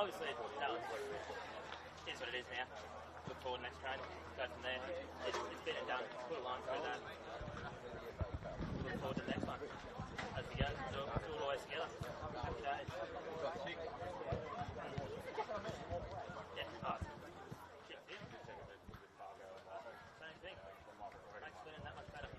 obviously, that was is what it is now. Look forward next round, go from there. It's been and done. Put a line through that. Look forward to the next one. As we go, do it all the way together. Happy days. Yeah, same thing. Makes winning that much better.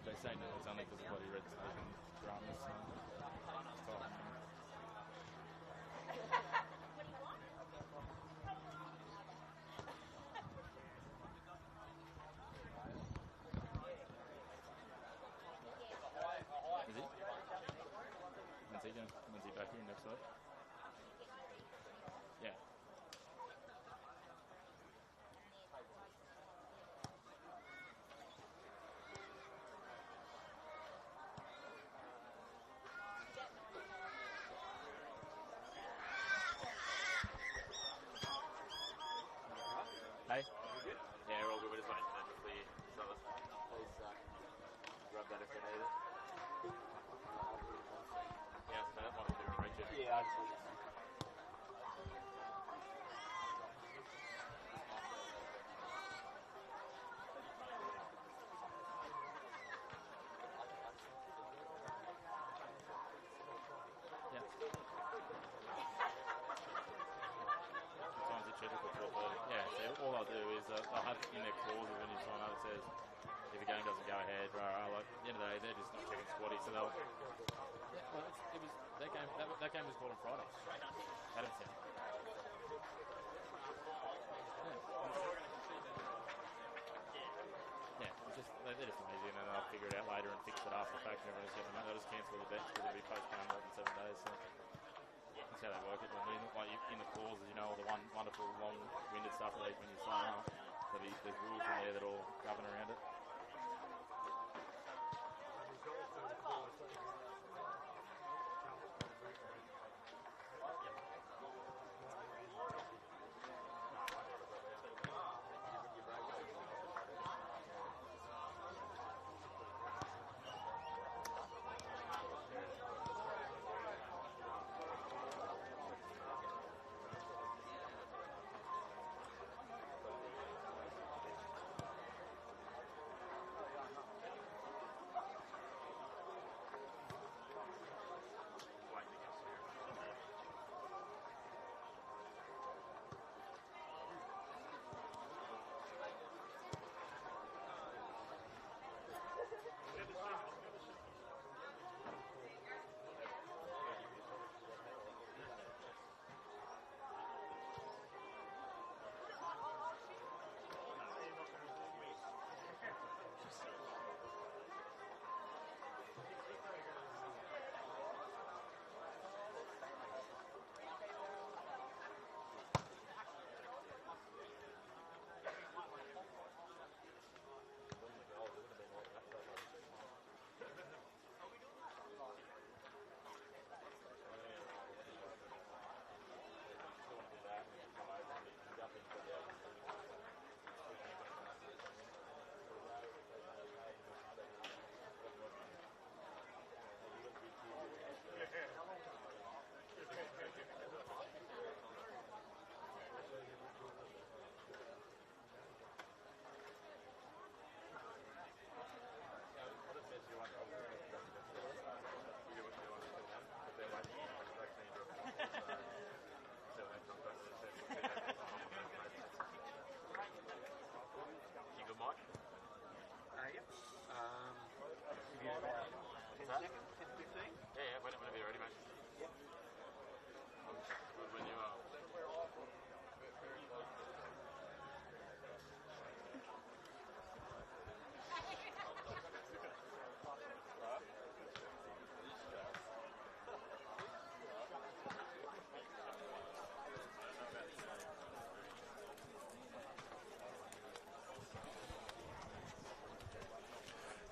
They say no, it's only because of bloody red tape and dramas. So is he? When's he back here next week? Yeah. Hey? Yeah, we're all good. We're just waiting for them to clear. So please grab that if you need it. Yeah, so that might be doing Richard. Yeah, I just yeah, so all they'll do is they'll have in their clauses when you sign up, it says if a game doesn't go ahead, like at the end of the day, they're just not checking squatty, so they'll. Yeah, well, it was that game. That game was called on Friday. Adamson. Yeah, it's just they're just lazy, and then they'll figure it out later and fix it after the fact. And everyone's going, they'll just cancel the bet because it'll be postponed more than 7 days. So. That's how they work it. Like in the clauses, you know, all the wonderful long-winded stuff that when you sign up, there's rules in there that all govern around it.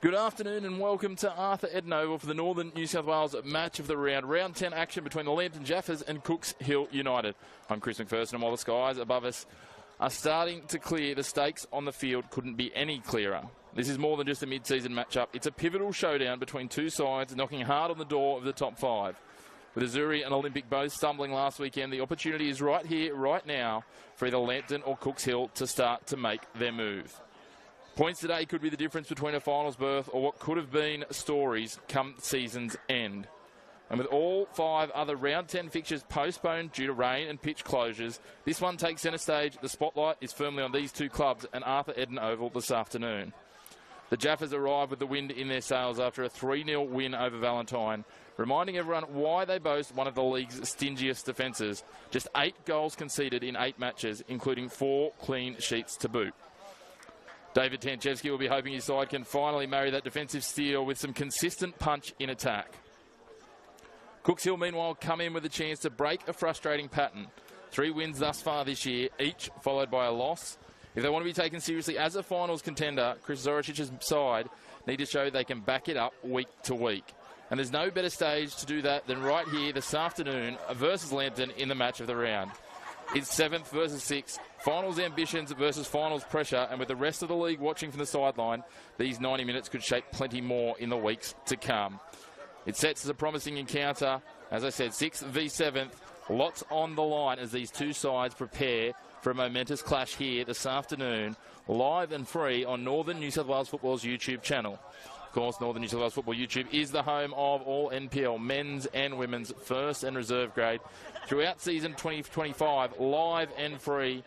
Good afternoon and welcome to Arthur Eden Oval for the Northern New South Wales match of the round. Round 10 action between the Lambton Jaffas and Cooks Hill United. I'm Chris McPherson, and while the skies above us are starting to clear, the stakes on the field couldn't be any clearer. This is more than just a mid-season matchup. It's a pivotal showdown between two sides knocking hard on the door of the top five. With Azuri and Olympic both stumbling last weekend, the opportunity is right here, right now, for either Lambton or Cooks Hill to start to make their move. Points today could be the difference between a finals berth or what could have been stories come season's end. And with all 5 other round 10 fixtures postponed due to rain and pitch closures, this one takes centre stage. The spotlight is firmly on these two clubs and Arthur Eden Oval this afternoon. The Jaffas arrive with the wind in their sails after a 3-0 win over Valentine, reminding everyone why they boast one of the league's stingiest defences. Just 8 goals conceded in 8 matches, including 4 clean sheets to boot. David Tanchevsky will be hoping his side can finally marry that defensive steel with some consistent punch in attack. Cooks Hill, meanwhile, come in with a chance to break a frustrating pattern. 3 wins thus far this year, each followed by a loss. If they want to be taken seriously as a finals contender, Chris Zoricic's side need to show they can back it up week to week. And there's no better stage to do that than right here this afternoon versus Lambton in the match of the round. It's 7th versus 6th, finals ambitions versus finals pressure, and with the rest of the league watching from the sideline, these 90 minutes could shape plenty more in the weeks to come. It sets as a promising encounter, as I said, 6th v 7th, lots on the line as these two sides prepare for a momentous clash here this afternoon, live and free on Northern New South Wales Football's YouTube channel. Of course, Northern New South Wales Football YouTube is the home of all NPL men's and women's first and reserve grade. Throughout season 2025, live and free,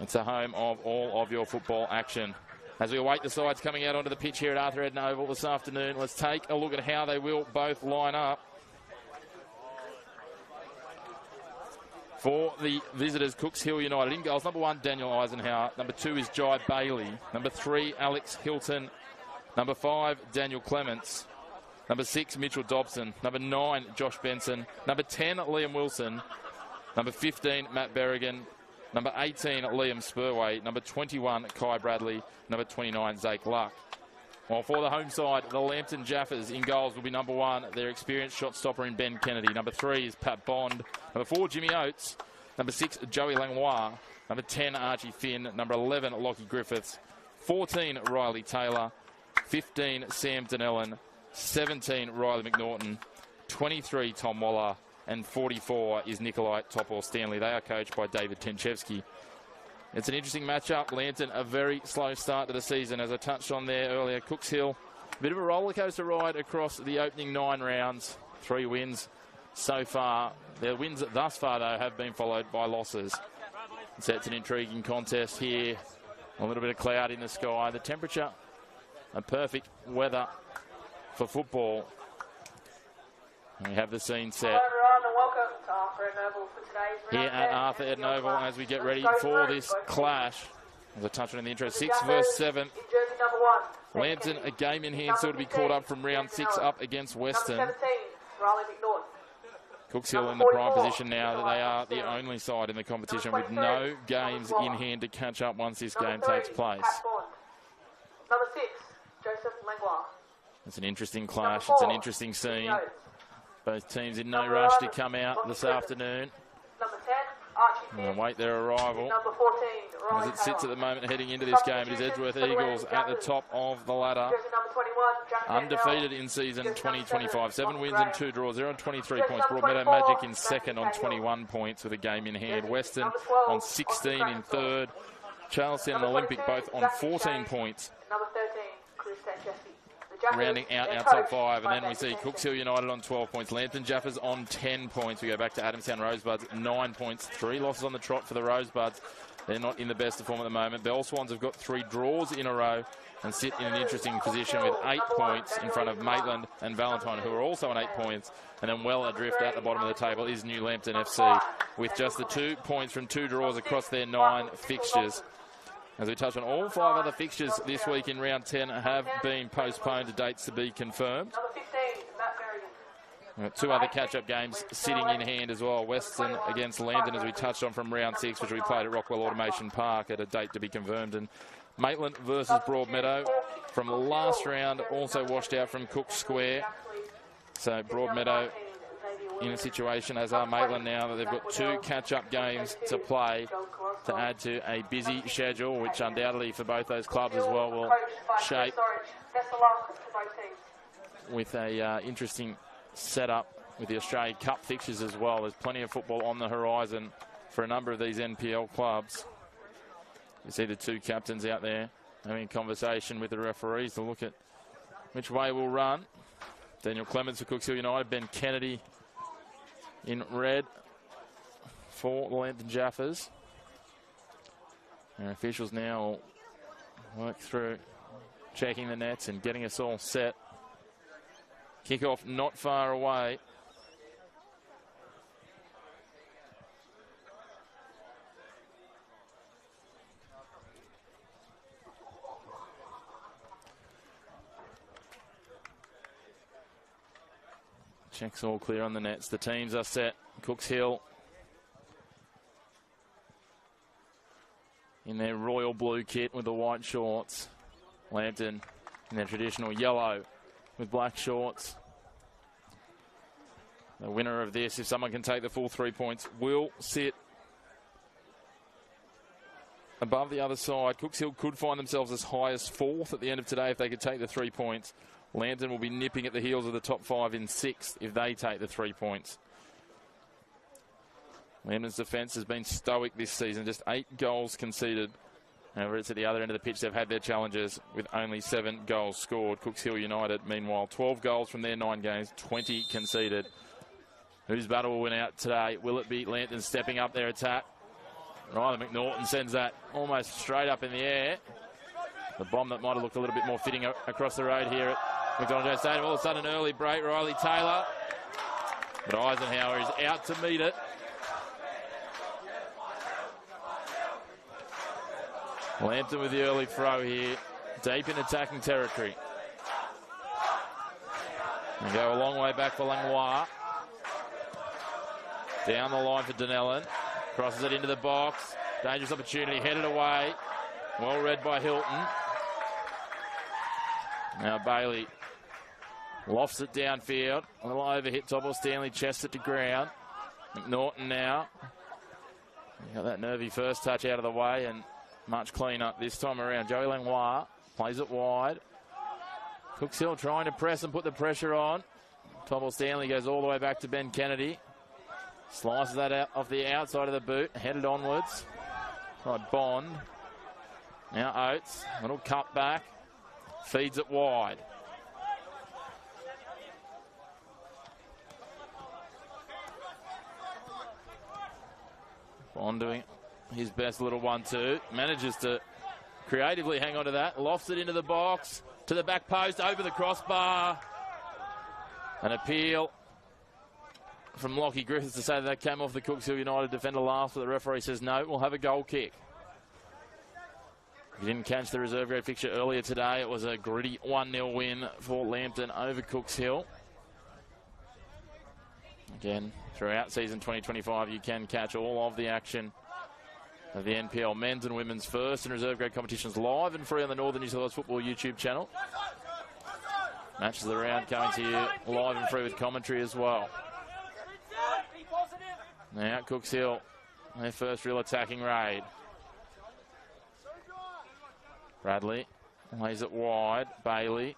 it's the home of all of your football action. As we await the sides coming out onto the pitch here at Arthur Eden Oval this afternoon, let's take a look at how they will both line up. For the visitors, Cooks Hill United in goals, number 1, Daniel Eisenhower. Number 2 is Jai Bailey. Number 3, Alex Hilton. Number 5, Daniel Clements. Number 6, Mitchell Dobson. Number 9, Josh Benson. Number 10, Liam Wilson. Number 15, Matt Berrigan. Number 18, Liam Spurway. Number 21, Kai Bradley. Number 29, Zake Luck. While for the home side, the Lambton Jaffas in goals will be number 1, their experienced shot stopper in Ben Kennedy. Number 3 is Pat Bond. Number 4, Jimmy Oates. Number 6, Joey Langlois. Number 10, Archie Finn. Number 11, Lockie Griffiths. 14, Riley Taylor. 15, Sam Donnellan. 17, Riley McNaughton. 23, Tom Waller. And 44 is Nikolai Topor-Stanley. They are coached by David Tanchevsky. It's an interesting matchup. Lambton, a very slow start to the season, as I touched on there earlier. Cooks Hill, a bit of a rollercoaster ride across the opening 9 rounds. 3 wins so far. Their wins thus far, though, have been followed by losses. So it's an intriguing contest here. A little bit of cloud in the sky. The temperature, a perfect weather for football. We have the scene set here at Arthur Eden Oval as we get ready for this clash. As I touched on in the intro, 6th versus 7th. Lambton, a game in hand, still to be caught up from round 6 up against Western. Cooks Hill in the prime position now that they are the only side in the competition with no games in hand to catch up once this game takes place. Number 6, Joseph Langlois. It's an interesting clash. It's an interesting scene. Both teams in no rush to come out this afternoon. Number 10, Archie Finn. And wait their arrival. Number 14, Riley As it sits at the moment heading into this game, it is Edgeworth Eagles at the top of the ladder. Number 21, Undefeated in season 2025. 7 wins and 2 draws. They're on 23 points. Broadmeadow Magic in second on 21 points with a game in hand. Western on 16 in third. Charlestown and Olympic both on 14 points. Number 13, Chris Tanchevsky. Rounding out our top 5, and then we see Cooks Hill United on 12 points. Lambton Jaffas on 10 points. We go back to Adamstown Rosebuds, 9 points. 3 losses on the trot for the Rosebuds. They're not in the best of form at the moment. Bell Swans have got 3 draws in a row and sit in an interesting position with 8 points in front of Maitland and Valentine, who are also on 8 points. And then well adrift at the bottom of the table is New Lambton FC, with just the 2 points from 2 draws across their 9 fixtures. As we touch on, all 5 other fixtures this week in round 10 have been postponed to dates to be confirmed. Number 15, Matt Berrigan. 2 other catch-up games sitting in hand as well. Western against Lambton, as we touched on, from round 6, which we played at Rockwell Automation Park at a date to be confirmed. And Maitland versus Broadmeadow from last round, also washed out from Cook Square. So Broadmeadow in a situation, as are Maitland now, that they've got 2 catch-up games to play to add to a busy schedule, which undoubtedly for both those clubs as well will shape with a interesting setup with the Australian Cup fixtures as well. There's plenty of football on the horizon for a number of these NPL clubs. You see the 2 captains out there having a conversation with the referees to look at which way we'll run. Daniel Clements for Cooks Hill United, Ben Kennedy in red for the Lambton Jaffas. Our officials now will work through checking the nets and getting us all set. Kick-off not far away. Checks all clear on the nets. The teams are set. Cooks Hill in their royal blue kit with the white shorts. Lambton in their traditional yellow with black shorts. The winner of this, if someone can take the full 3 points, will sit above the other side. Cooks Hill could find themselves as high as 4th at the end of today if they could take the 3 points. Lambton will be nipping at the heels of the top 5 in 6th if they take the 3 points. Lambton's defence has been stoic this season, just 8 goals conceded. However, it's at the other end of the pitch. They've had their challenges with only 7 goals scored. Cooks Hill United, meanwhile, 12 goals from their 9 games, 20 conceded. Whose battle will win out today? Will it be Lambton stepping up their attack? Riley McNaughton sends that almost straight up in the air. The bomb that might have looked a little bit more fitting across the road here at McDonald Jones Stadium. All of a sudden, an early break. Riley Taylor. But Eisenhower is out to meet it. Lambton with the early throw here. Deep in attacking territory. And go a long way back for Langlois. Down the line for Dunellen. Crosses it into the box. Dangerous opportunity. Headed away. Well read by Hilton. Now Bailey lofts it downfield. A little overhit. Topple Stanley chests it to ground. McNaughton now. Got that nervy first touch out of the way and much cleaner this time around. Joey Langlois plays it wide. Cooks Hill trying to press and put the pressure on. Topple Stanley goes all the way back to Ben Kennedy. Slices that out off the outside of the boot. Headed onwards by Bond. Now Oates. Little cut back. Feeds it wide. Bond doing his best little 1-2. Manages to creatively hang on to that. Lofts it into the box. To the back post. Over the crossbar. An appeal from Lockie Griffiths to say that came off the Cooks Hill United defender last, but the referee says no, we'll have a goal kick. If you didn't catch the reserve grade fixture earlier today, it was a gritty 1-0 win for Lambton over Cooks Hill. Again, throughout season 2025, you can catch all of the action of the NPL men's and women's first and reserve grade competitions live and free on the Northern New South Wales Football YouTube channel. Matches of the round coming to you live and free with commentary as well. Now Cooks Hill, their first real attacking raid. Bradley lays it wide. Bailey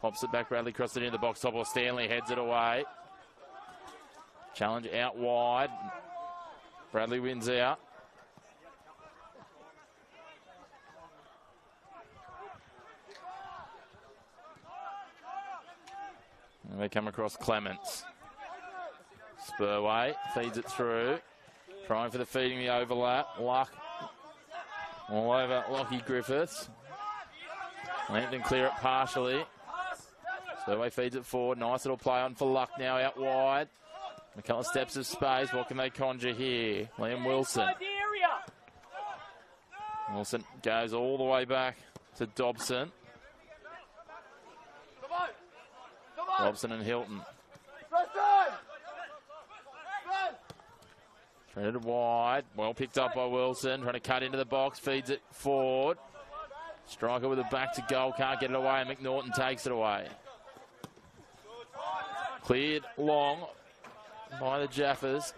pops it back. Bradley crosses it into the box. Top or Stanley heads it away. Challenge out wide. Bradley wins out. And they come across Clements. Spurway feeds it through. Trying for the feeding the overlap. Luck all over Lockie Griffiths. Lambton clear it partially. Spurway feeds it forward. Nice little play on for Luck now out wide. A couple of steps of space. What can they conjure here? Liam Wilson. Wilson goes all the way back to Dobson. Dobson and Hilton. Threaded wide. Well picked up by Wilson. Trying to cut into the box. Feeds it forward. Striker with it back to goal. Can't get it away, and McNaughton takes it away. Cleared long by the Jaffas.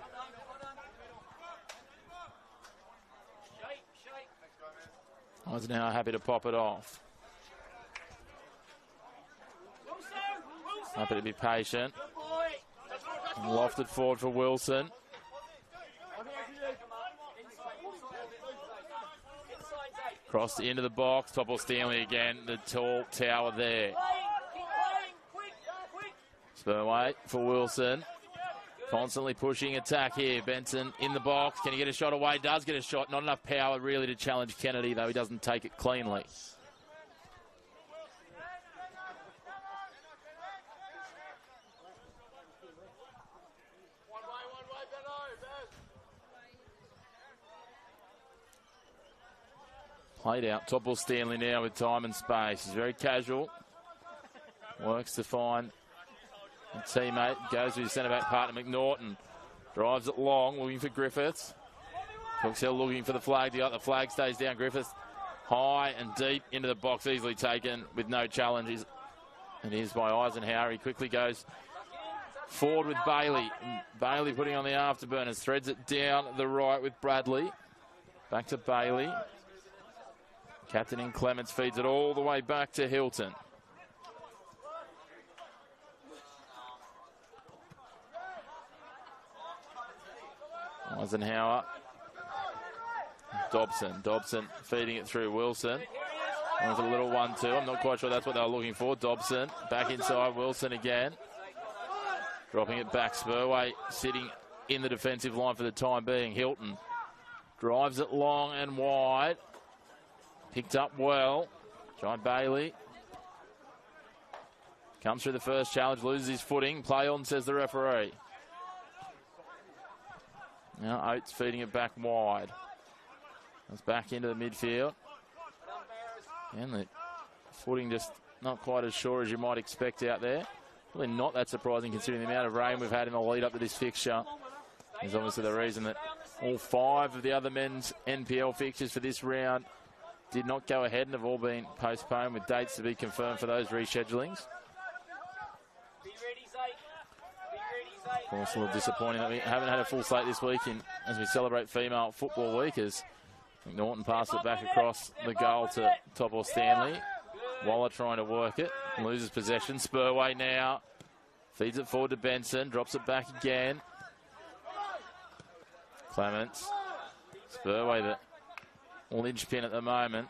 Eisenhower happy to pop it off. Happy to be patient. And lofted forward for Wilson. Cross into the box. Topple Stanley again. The tall tower there. Spurway for Wilson. Constantly pushing attack here. Benson in the box. Can he get a shot away? Does get a shot. Not enough power really to challenge Kennedy, though he doesn't take it cleanly. Played out. Topple Stanley now with time and space. He's very casual. Works to find a teammate. Goes with his centre-back partner, McNaughton. Drives it long, looking for Griffiths. Cooks Hill looking for the flag. The flag stays down. Griffiths high and deep into the box. Easily taken with no challenges. And here's by Eisenhower. He quickly goes forward with Bailey. Bailey putting on the afterburners. Threads it down the right with Bradley. Back to Bailey. Captain in Clements feeds it all the way back to Hilton. Eisenhower. Dobson feeding it through Wilson. There's a little 1-2. I'm not quite sure that's what they were looking for. Dobson back inside. Wilson again. Dropping it back. Spurway sitting in the defensive line for the time being. Hilton drives it long and wide. Picked up well. John Bailey. Comes through the first challenge, loses his footing. Play on, says the referee. Now Oates feeding it back wide. It's back into the midfield. And the footing just not quite as sure as you might expect out there. Really not that surprising considering the amount of rain we've had in the lead up to this fixture. Is obviously the reason that all 5 of the other men's NPL fixtures for this round did not go ahead and have all been postponed with dates to be confirmed for those reschedulings. Of course, a little disappointing that we haven't had a full slate this week as we celebrate Female Football Week, as McNaughton passes it back across the goal to Topple Stanley. Waller trying to work it, loses possession. Spurway now feeds it forward to Benson, drops it back again. Clements. Spurway, the linchpin at the moment.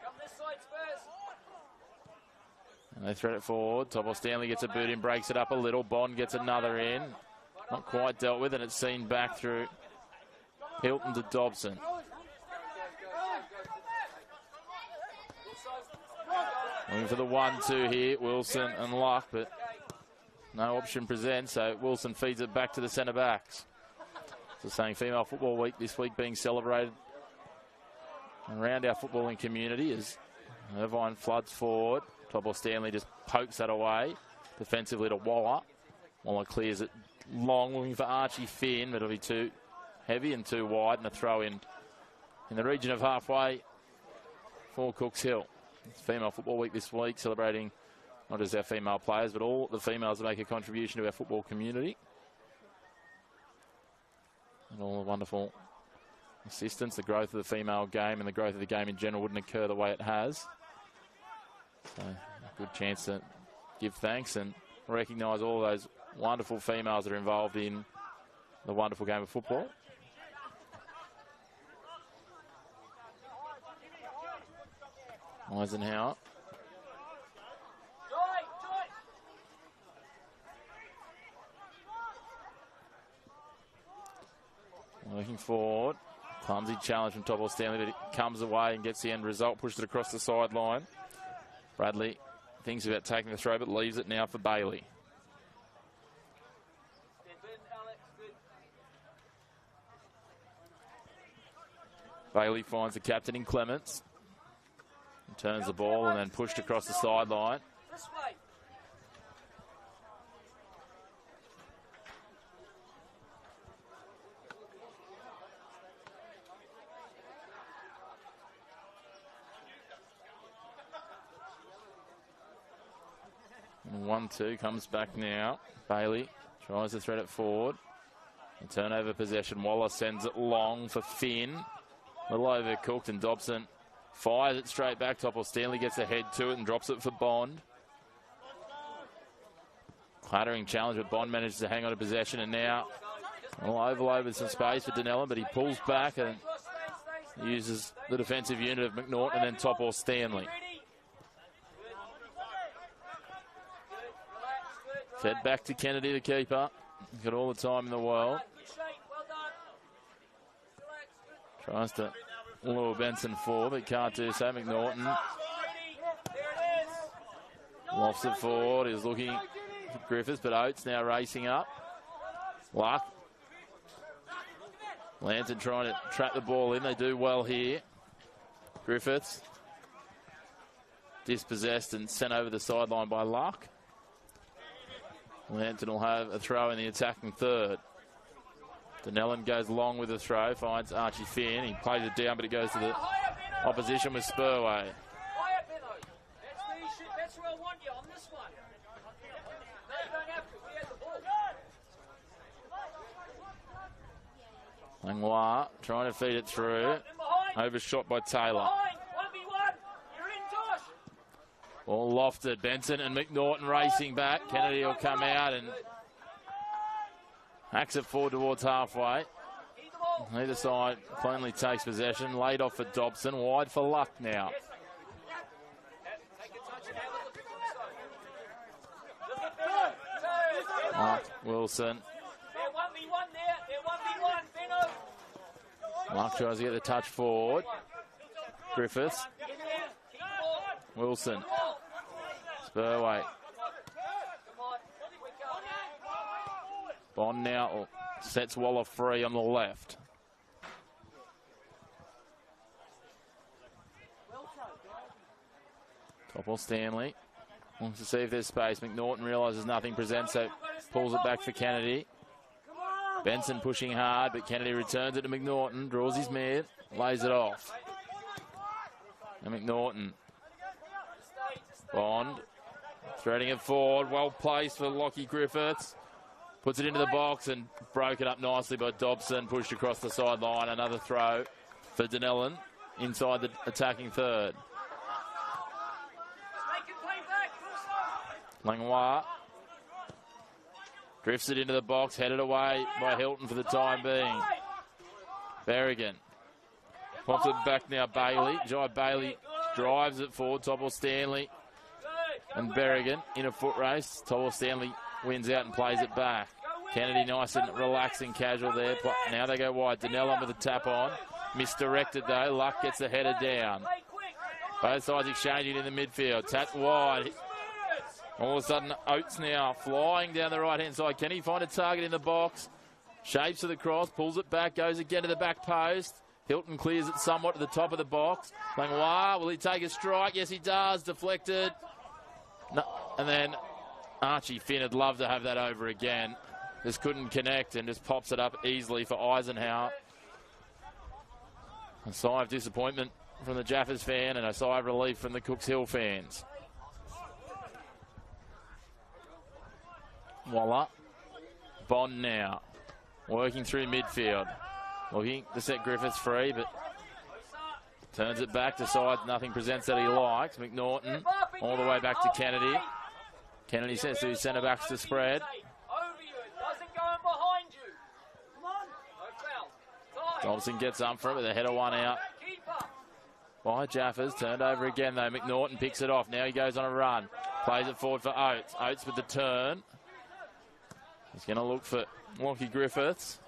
And they thread it forward. Topple Stanley gets a boot in, breaks it up a little. Bond gets another in. Not quite dealt with, and it's seen back through Hilton to Dobson. Looking for the 1-2 here. Wilson and Luck, but no option presents, so Wilson feeds it back to the centre backs. So saying Female Football Week this week being celebrated around our footballing community as Irvine floods forward. Topple Stanley just pokes that away defensively to Waller. Waller clears it long, looking for Archie Finn, but it'll be too heavy and too wide, and a throw in the region of halfway for Cooks Hill. It's Female Football Week this week, celebrating not just our female players, but all the females that make a contribution to our football community. And all the wonderful assistance, the growth of the female game and the growth of the game in general wouldn't occur the way it has. So a good chance to give thanks and recognise all those wonderful females that are involved in the wonderful game of football. Eisenhower. Working forward. Clumsy challenge from Topple Stanley, but it comes away and gets the end result. Pushed it across the sideline. Bradley thinks about taking the throw, but leaves it now for Bailey. Bailey finds the captain in Clements. Turns the ball and then pushed across the sideline. 1-2 comes back now. Bailey tries to thread it forward. A turnover possession. Waller sends it long for Finn. A little overcooked, and Dobson fires it straight back. Topple Stanley gets ahead to it and drops it for Bond. Clattering challenge, but Bond manages to hang on to possession, and now a little overload with some space for Dunellen, but he pulls back and uses the defensive unit of McNaughton and then Topple Stanley. Fed back to Kennedy, the keeper. He's got all the time in the world. Tries to lure Benson forward, but can't do so. McNaughton lofts it forward. He's looking for Griffiths, but Oates now racing up. Luck. Lambton trying to trap the ball in. They do well here. Griffiths dispossessed and sent over the sideline by Luck. Lambton will have a throw in the attacking third. Dunellen goes long with the throw, finds Archie Finn. He plays it down, but it goes to the opposition with Spurway. That's where I want you on this one. No, you don't have to. We had the ball. Langlois trying to feed it through. Overshot by Taylor. 1v1. You're in, Tosh. Ball lofted. Benson and McNaughton racing back. Kennedy will come out and hacks it forward towards halfway. Either side cleanly takes possession. Laid off for Dobson. Wide for Luck now. Luck, Wilson. They're 1v1 there. They're 1v1. Benno. Luck tries to get the touch forward. Griffiths. Wilson. Spurway. Bond now sets Waller free on the left. Topple Stanley wants to see if there's space. McNaughton realises nothing presents, so pulls it back for Kennedy. Benson pushing hard, but Kennedy returns it to McNaughton, draws his mare, lays it off. And McNaughton. Bond threading it forward, well placed for Lockie Griffiths. Puts it into the box and broken up nicely by Dobson, pushed across the sideline. Another throw for Dunellen inside the attacking third. Langlois drifts it into the box, headed away by Hilton for the time being. Berrigan pops it back now, Bailey. Jai Bailey drives it forward. Topple Stanley and Berrigan in a foot race. Topple Stanley wins out and plays it back. Kennedy nice and relaxing, casual there. Now they go wide. Dunellen with a tap on. Misdirected though. Luck gets the header down. Both sides exchanging in the midfield. Tap wide. All of a sudden, Oates now flying down the right-hand side. Can he find a target in the box? Shapes to the cross, pulls it back, goes again to the back post. Hilton clears it somewhat to the top of the box. Langlois, will he take a strike? Yes, he does. Deflected. No. And then Archie Finn would love to have that over again. Just couldn't connect and just pops it up easily for Eisenhower. A sigh of disappointment from the Jaffas fan and a sigh of relief from the Cooks Hill fans. Waller. Bond now. Working through midfield. Looking to set Griffiths free, but turns it back, decides nothing presents that he likes. McNaughton all the way back to Kennedy. Kennedy says to his centre backs to spread. Dobson gets up for it with a header one out by Jaffas. Turned over again though. McNaughton picks it off. Now he goes on a run. Plays it forward for Oates. Oates with the turn. He's going to look for Lockie Griffiths.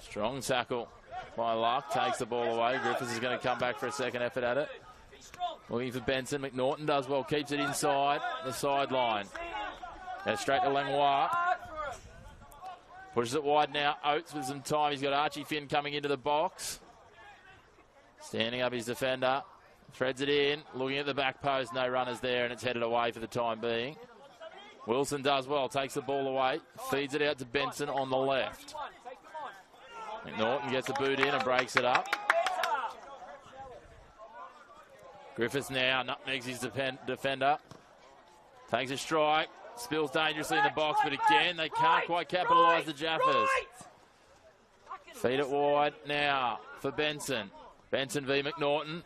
Strong tackle by Luck. Takes the ball away. Griffiths is going to come back for a second effort at it. Looking for Benson. McNaughton does well. Keeps it inside the sideline. Goes straight to Langlois. Pushes it wide now. Oates with some time. He's got Archie Finn coming into the box. Standing up his defender. Threads it in. Looking at the back post. No runners there, and it's headed away for the time being. Wilson does well. Takes the ball away. Feeds it out to Benson on the left. McNaughton gets a boot in and breaks it up. Griffiths now nutmegs his defender. Takes a strike. Spills dangerously in the box, but again, they can't quite capitalise the Jaffas. Feed it wide now for Benson. Benson v McNaughton.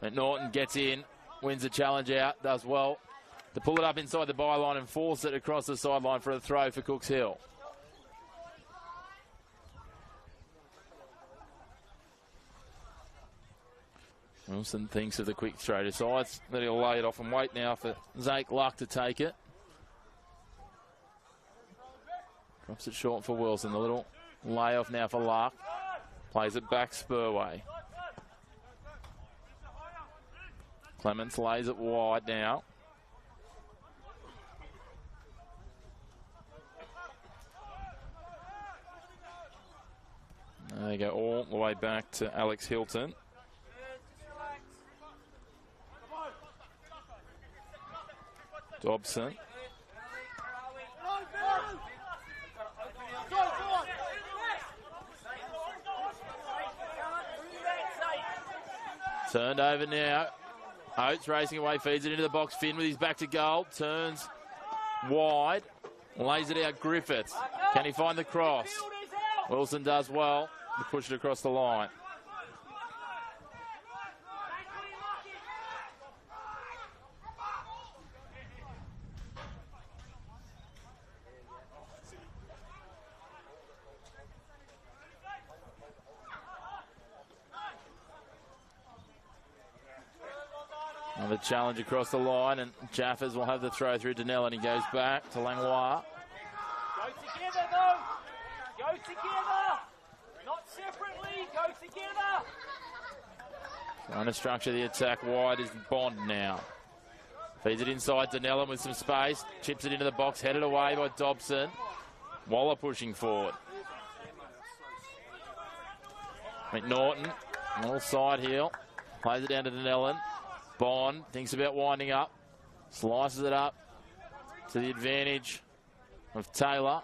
McNaughton gets in, wins the challenge out, does well to pull it up inside the byline and force it across the sideline for a throw for Cooks Hill. Wilson thinks of the quick throw, decides that he'll lay it off and wait now for Zake Luck to take it. Drops it short for Wilson. The little layoff now for Luck. Plays it back Spurway. Clements lays it wide now. They go all the way back to Alex Hilton. Dobson. Turned over now. Oates racing away, feeds it into the box. Finn with his back to goal. Turns wide. Lays it out Griffiths. Can he find the cross? Wilson does well to push it across the line. Another challenge across the line, and Jaffas will have the throw through Danell, and he goes back to Langlois. Go together, though. Go together. Not separately. Go together. Trying to structure the attack wide is Bond now. Feeds it inside Danell with some space. Chips it into the box, headed away by Dobson. Waller pushing forward. McNaughton, all side heel. Plays it down to Danellen. Bond thinks about winding up. Slices it up to the advantage of Taylor.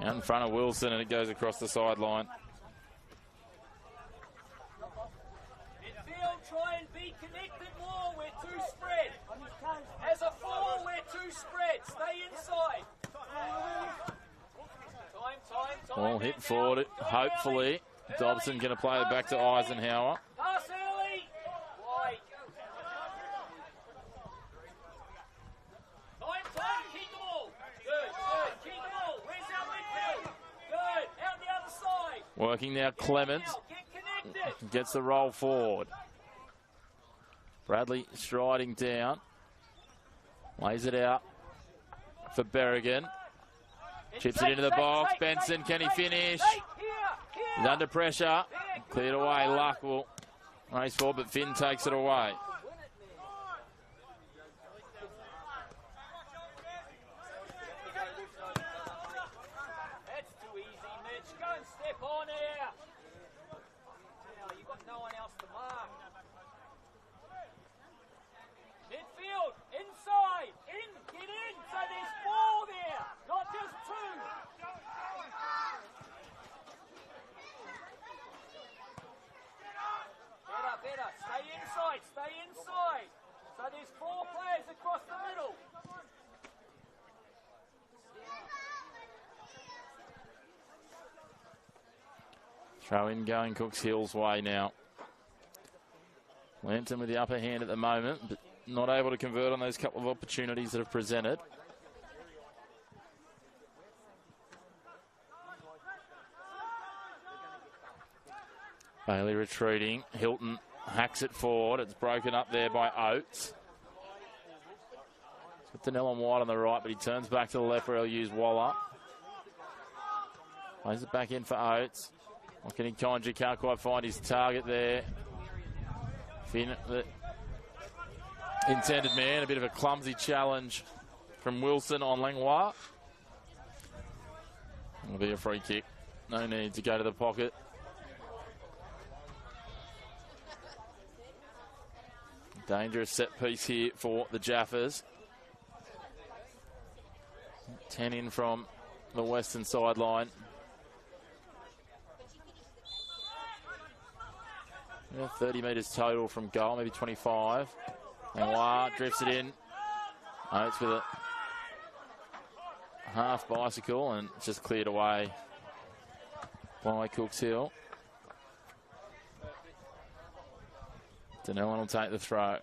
Out in front of Wilson, and it goes across the sideline. Midfield, try and be connected more. We're too spread. As a four, we're too spread. Stay inside. Time. Ball hit forward. Hopefully, Dobson going to play it back to Eisenhower. Pass early. Wide. Time. Keep the ball. Good. Keep the ball. Where's our midfield? Good. Out the other side. Working now, Clements. Get connected. Gets the roll forward. Bradley striding down. Lays it out for Berrigan. Chips it into the box. Benson, can he finish? He's under pressure. Cleared away. Luck will race forward, but Finn takes it away. That's too easy, Mitch. Go and step on here. Now, you've got no one else to mark. Midfield, inside, get in, so there's four there, not just two. Better, stay inside. So there's four players across the middle. Throw in going Cooks Hill's way now. Lambton with the upper hand at the moment, but not able to convert on those couple of opportunities that have presented. Bailey retreating. Hilton hacks it forward. It's broken up there by Oates. It's got Danell on wide on the right, but he turns back to the left where he'll use Waller. Plays it back in for Oates. What can he conjure? Can't quite find his target there. Finn, the intended man. A bit of a clumsy challenge from Wilson on Langlois. It'll be a free kick. No need to go to the pocket. Dangerous set piece here for the Jaffas. 10 in from the western sideline. Yeah, 30 metres total from goal, maybe 25. Lenoir drifts it in. Oates with a half bicycle and it's just cleared away by Cooks Hill. Denellen will take the throw.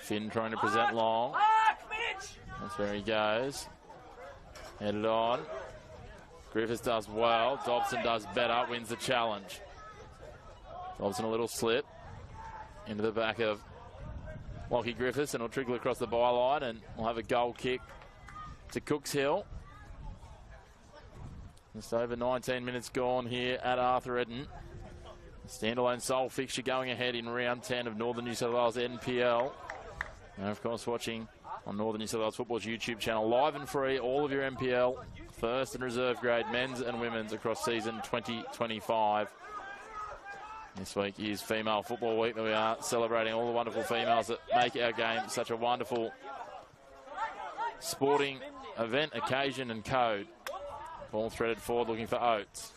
Finn trying to present long. That's where he goes. Headed on. Griffiths does well. Dobson does better, wins the challenge. Dobson a little slip into the back of Lockie Griffiths and will trickle across the byline and we'll have a goal kick to Cooks Hill. Just over 19 minutes gone here at Arthur Eden. Standalone sole fixture going ahead in round 10 of Northern New South Wales NPL. And of course watching on Northern New South Wales Football's YouTube channel, live and free, all of your NPL first and reserve grade men's and women's across season 2025. This week is Female Football Week, and we are celebrating all the wonderful females that make our game such a wonderful sporting event, occasion and code. Ball threaded forward looking for Oates.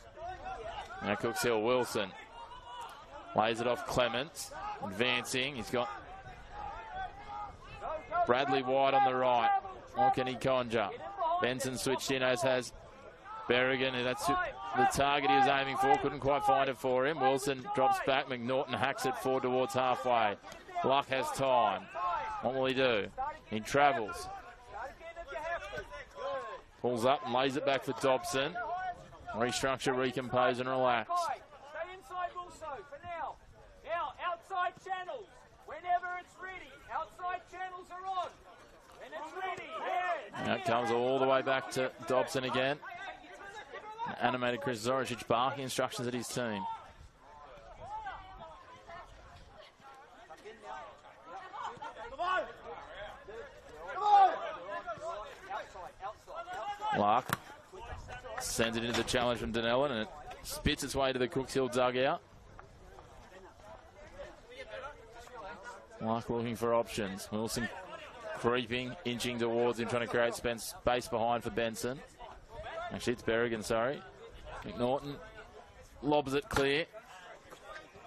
Now Cooks Hill, Wilson. Lays it off Clements. Advancing, he's got Bradley wide on the right. Or can he conjure? Benson switched in, as has Berrigan. That's the target he was aiming for. Couldn't quite find it for him. Wilson drops back. McNaughton hacks it forward towards halfway. Luck has time. What will he do? He travels. Pulls up and lays it back for Dobson. Restructure, recompose and relax. Stay inside also for now. Now, outside channels. Whenever it's ready. Outside channels are on. When it's ready. Yeah. Now it comes all the way back to Dobson again. Animated Chris Zoricic barking instructions at his team. Lark sends it into the challenge from Denellen and it spits its way to the Cooks Hill dugout. Lark looking for options. Wilson creeping, inching towards him, trying to create space behind for Benson. Actually, it's Berrigan, sorry. McNaughton lobs it clear.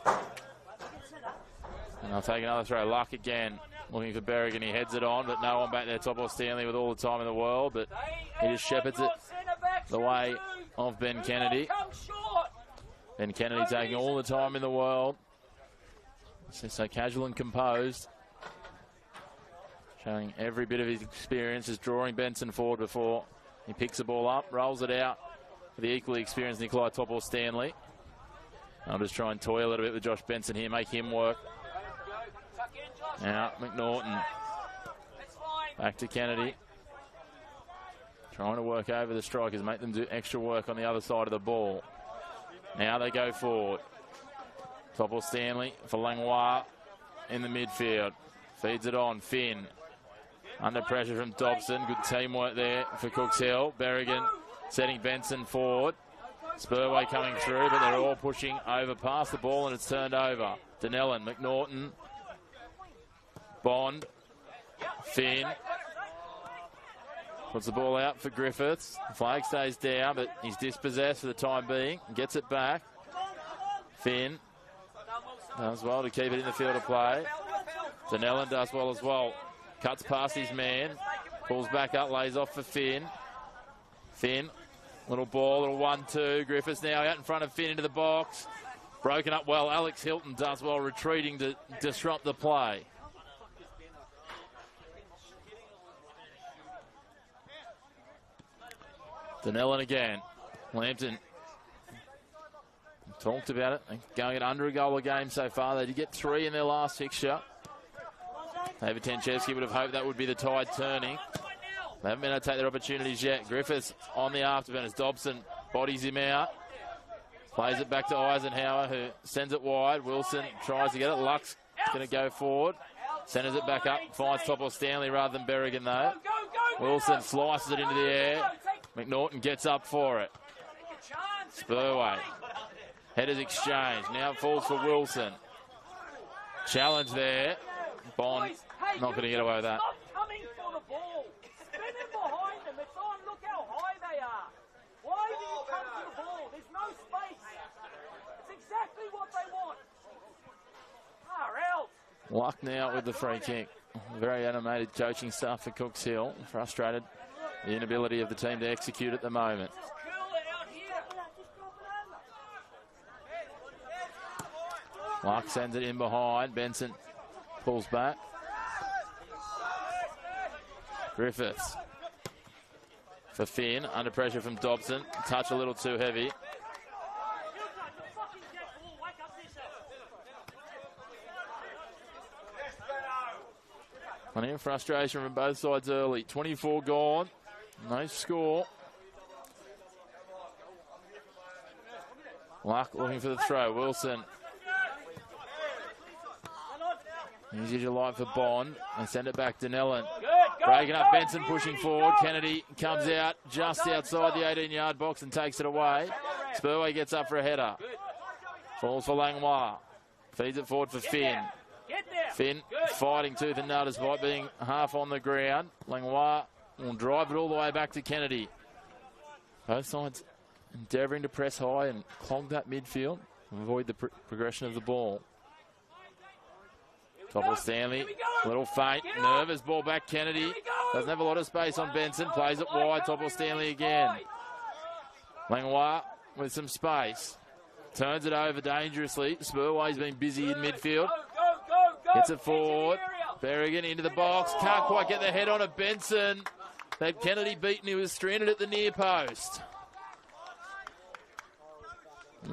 And they'll take another throw. Luck again, looking for Berrigan. He heads it on, but no one back there. Top or Stanley with all the time in the world, but he just shepherds it the way of Ben Kennedy. Ben Kennedy taking all the time in the world. So casual and composed. Showing every bit of his experience, is drawing Benson forward before he picks the ball up, rolls it out for the equally experienced Nikolai Topor Stanley. I'll just try and toy a little bit with Josh Benson here, make him work. Now McNaughton. Back to Kennedy. Trying to work over the strikers, make them do extra work on the other side of the ball. Now they go forward. Topor Stanley for Langlois in the midfield. Feeds it on, Finn. Under pressure from Dobson. Good teamwork there for Cooks Hill. Berrigan setting Benson forward. Spurway coming through, but they're all pushing over past the ball and it's turned over. Denellen, McNaughton, Bond, Finn. Puts the ball out for Griffiths. The flag stays down, but he's dispossessed for the time being. Gets it back. Finn does well to keep it in the field of play. Denellen does well as well. Cuts past his man. Pulls back up, lays off for Finn. Finn, little ball, little 1-2. Griffiths now out in front of Finn into the box. Broken up well. Alex Hilton does well, retreating to disrupt the play. Denellen again. Lambton talked about it. They're going at under a goal a game so far. They did get 3 in their last fixture. David Tenchevsky would have hoped that would be the tide turning. They haven't been able to take their opportunities yet. Griffiths on the afterburn as Dobson bodies him out. Plays it back to Eisenhower, who sends it wide. Wilson tries to get it. Luck's going to go forward. Centres it back up. Finds Topor Stanley rather than Berrigan, though. Wilson slices it into the air. McNaughton gets up for it. Spurway. Headers exchange. Now it falls for Wilson. Challenge there. Bond not going to get away with that. Luck now with the free kick. Very animated coaching staff for Cooks Hill. Frustrated the inability of the team to execute at the moment. Luck sends it in behind. Benson pulls back. Griffiths for Finn. Under pressure from Dobson. Touch a little too heavy. Plenty of frustration from both sides early. 24 gone. No score. Luck looking for the throw. Wilson. Easy to light for Bond. And send it back to Nellen. Breaking up Benson, pushing forward. Kennedy comes out just outside the 18-yard box and takes it away. Spurway gets up for a header. Falls for Langlois. Feeds it forward for Finn. Finn fighting tooth and nail despite being half on the ground. Langlois will drive it all the way back to Kennedy. Both sides endeavouring to press high and clog that midfield. Avoid the progression of the ball. Topple Stanley, little feint, nervous ball back. Kennedy doesn't have a lot of space on Benson. Plays it wide. Topple Stanley again. Langlois with some space. Turns it over dangerously. Spurway's been busy in midfield. Gets it forward. Berrigan into the box. Can't quite get the head on it. Benson. Had Kennedy beaten. He was stranded at the near post.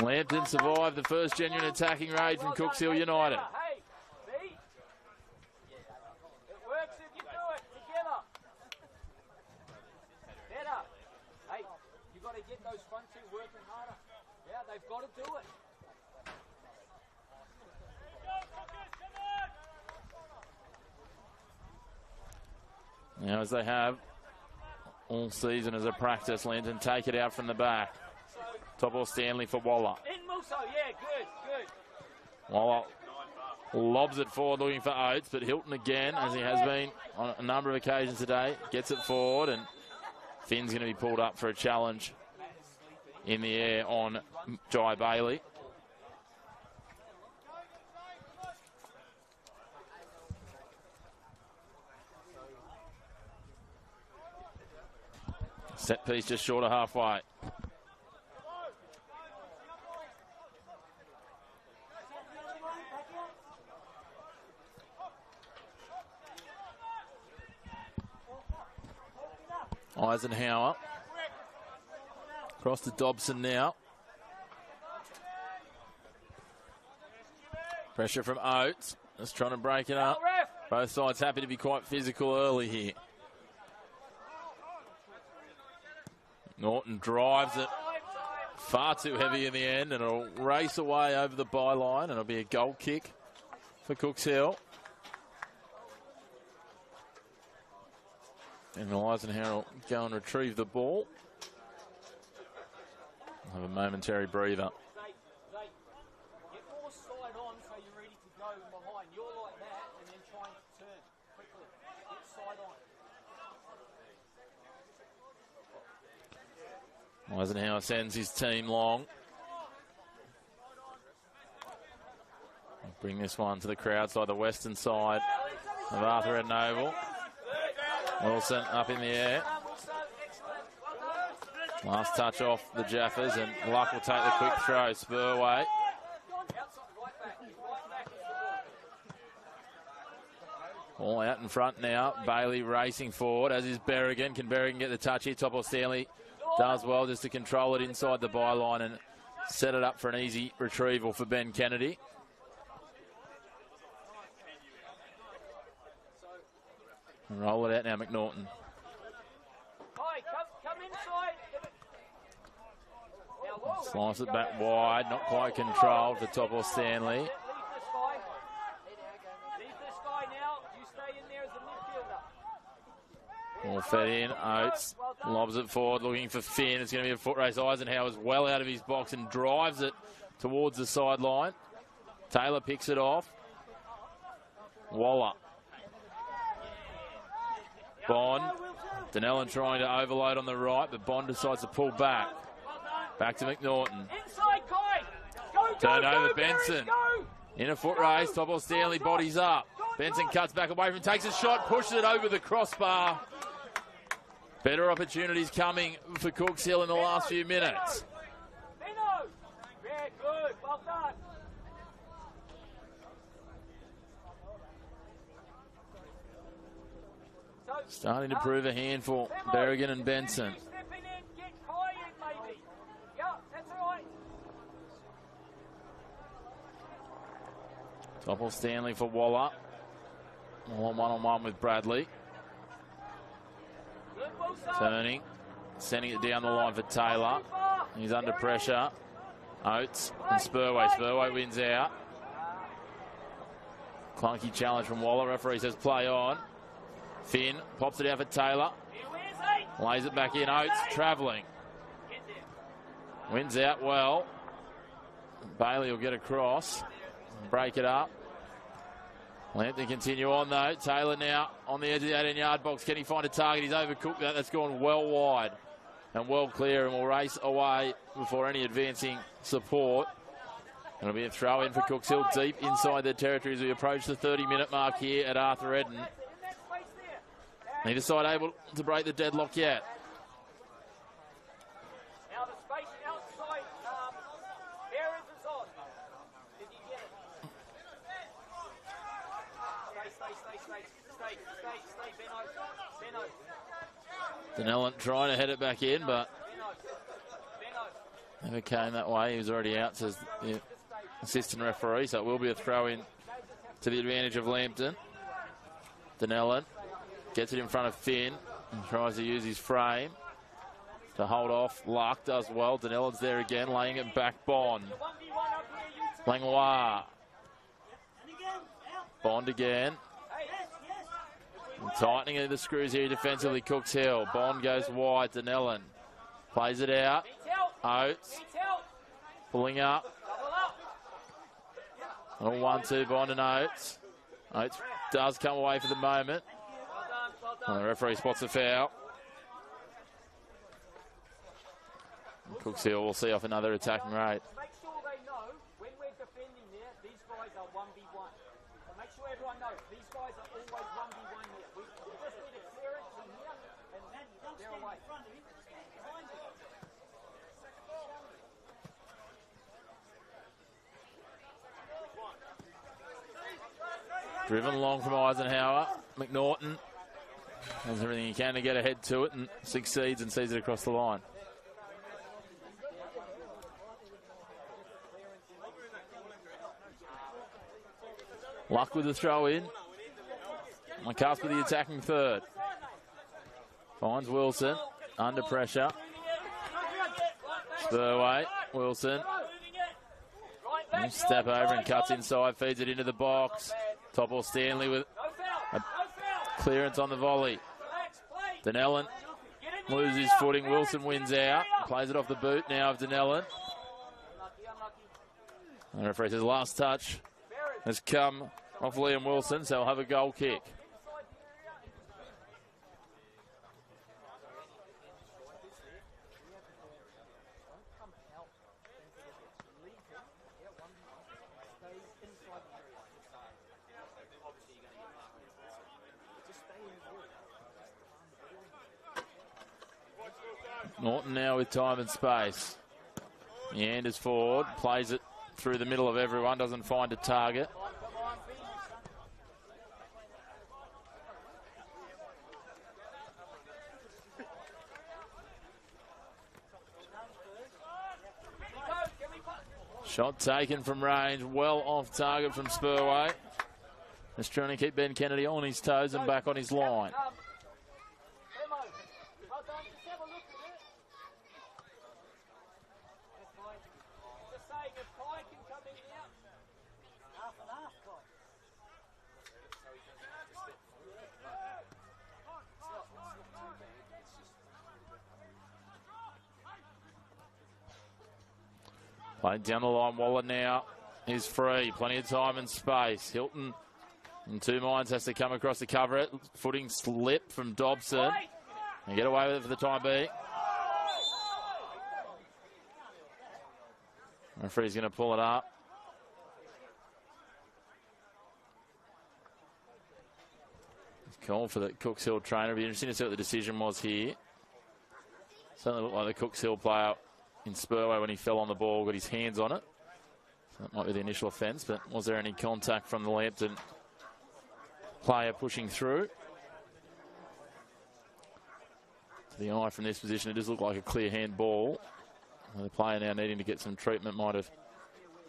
Lambton survived the first genuine attacking raid from Cooks Hill United. Get those front two working harder. Yeah, they've got to do it. Now, as they have all season as a practice, Lambton take it out from the back. Topple Stanley for Waller. In Musso, yeah, good. Waller lobs it forward looking for Oates, but Hilton again, as he has been on a number of occasions today, gets it forward, and Finn's going to be pulled up for a challenge in the air on Jai Bailey. Set piece just short of halfway. Eisenhower. Across to Dobson now. Pressure from Oates. Just trying to break it up. Both sides happy to be quite physical early here. Norton drives it far too heavy in the end, and it'll race away over the byline, and it'll be a goal kick for Cooks Hill. And Eisenhower will go and retrieve the ball. Have a momentary breather. Get more side on so you're ready to go behind. You're like that and then try and turn quickly. Get side on. Eisenhower sends his team long. Bring this one to the crowd side, the western side of Arthur Eden Oval. Wilson up in the air. Last touch off the Jaffas, and Luck will take the quick throw. Spurway. All out in front now. Bailey racing forward, as is Berrigan. Can Berrigan get the touch here? Topple Stanley does well just to control it inside the byline and set it up for an easy retrieval for Ben Kennedy. And roll it out now, McNaughton. Come inside. Slice it back wide, not quite controlled for Topple Stanley. Leave this guy now. You stay in there as a midfielder. All fed in. Oates lobs it forward, looking for Finn. It's going to be a foot race. Eisenhower's well out of his box and drives it towards the sideline. Taylor picks it off. Waller. Bond. Denellen trying to overload on the right, but Bond decides to pull back. Back to McNaughton. Inside, Kai. Go, Turned over go, Benson. Barry, In a foot race, Topple Stanley bodies up. Benson cuts back away from him, takes a shot, pushes it over the crossbar. Better opportunities coming for Cooks Hill in the last few minutes. Yeah, good. Well done. Starting to prove a handful, Berrigan and Benson. Stepping in, get quiet, maybe. Yeah, that's all right. Topple Stanley for Waller. One-on-one with Bradley. Good, Wilson. Turning, sending it down the line for Taylor. He's under pressure. Oates and Spurway. Spurway wins out. Clunky challenge from Waller. Referee says play on. Finn pops it out for Taylor. Lays it back in. Oates travelling. Wins out well. Bailey will get across. Break it up. Lambton continue on though. Taylor now on the edge of the 18-yard box. Can he find a target? He's overcooked that. That's gone well wide and well clear, and will race away before any advancing support. It'll be a throw in for Cooks Hill deep inside their territory as we approach the 30-minute mark here at Arthur Eden. Neither side able to break the deadlock yet. Now the space outside, Harris is on. Did you get it? Stay, Benno. Denellan trying to head it back in, but never came that way. He was already out, says the assistant referee, so it will be a throw in to the advantage of Lambton. Denellan gets it in front of Finn and tries to use his frame to hold off. Lark does well. Denellan's there again, laying it back. Bond. Langlois. Bond again. And tightening of the screws here defensively, Cooks Hill. Bond goes wide. Denellan plays it out. Oates pulling up. A 1-2 Bond and Oates. Oates does come away for the moment. And the referee spots a foul. Cooks Hill will see off another attacking rate. Make sure they know when we're defending there, these guys are 1v1. So make sure everyone knows these guys are always 1v1 here. We just need a clearance in here and they're away. Driven along from Eisenhower. McNaughton does everything he can to get ahead to it and succeeds and sees it across the line. Luck with the throw in. On cusp with the attacking third. Finds Wilson under pressure. Spurway, Wilson. Step over and cuts inside, feeds it into the box. Topple Stanley with a clearance on the volley. Denellan loses his footing. Wilson wins out. Plays it off the boot now of Denellan. The referee says last touch has come off Liam Wilson, so he'll have a goal kick. Norton now with time and space. Meanders forward, plays it through the middle of everyone, doesn't find a target. Shot taken from range, well off target from Spurway. Just trying to keep Ben Kennedy on his toes and back on his line. Played down the line, Waller now is free. Plenty of time and space. Hilton in two minds has to come across to cover it. Footing slip from Dobson. And get away with it for the time being. Referee's going to pull it up. Call for the Cooks Hill trainer. It'll be interesting to see what the decision was here. Certainly looked like the Cooks Hill player in Spurway when he fell on the ball, got his hands on it. So that might be the initial offence, but was there any contact from the Lambton player pushing through? To the eye from this position, it does look like a clear hand ball. The player now needing to get some treatment might have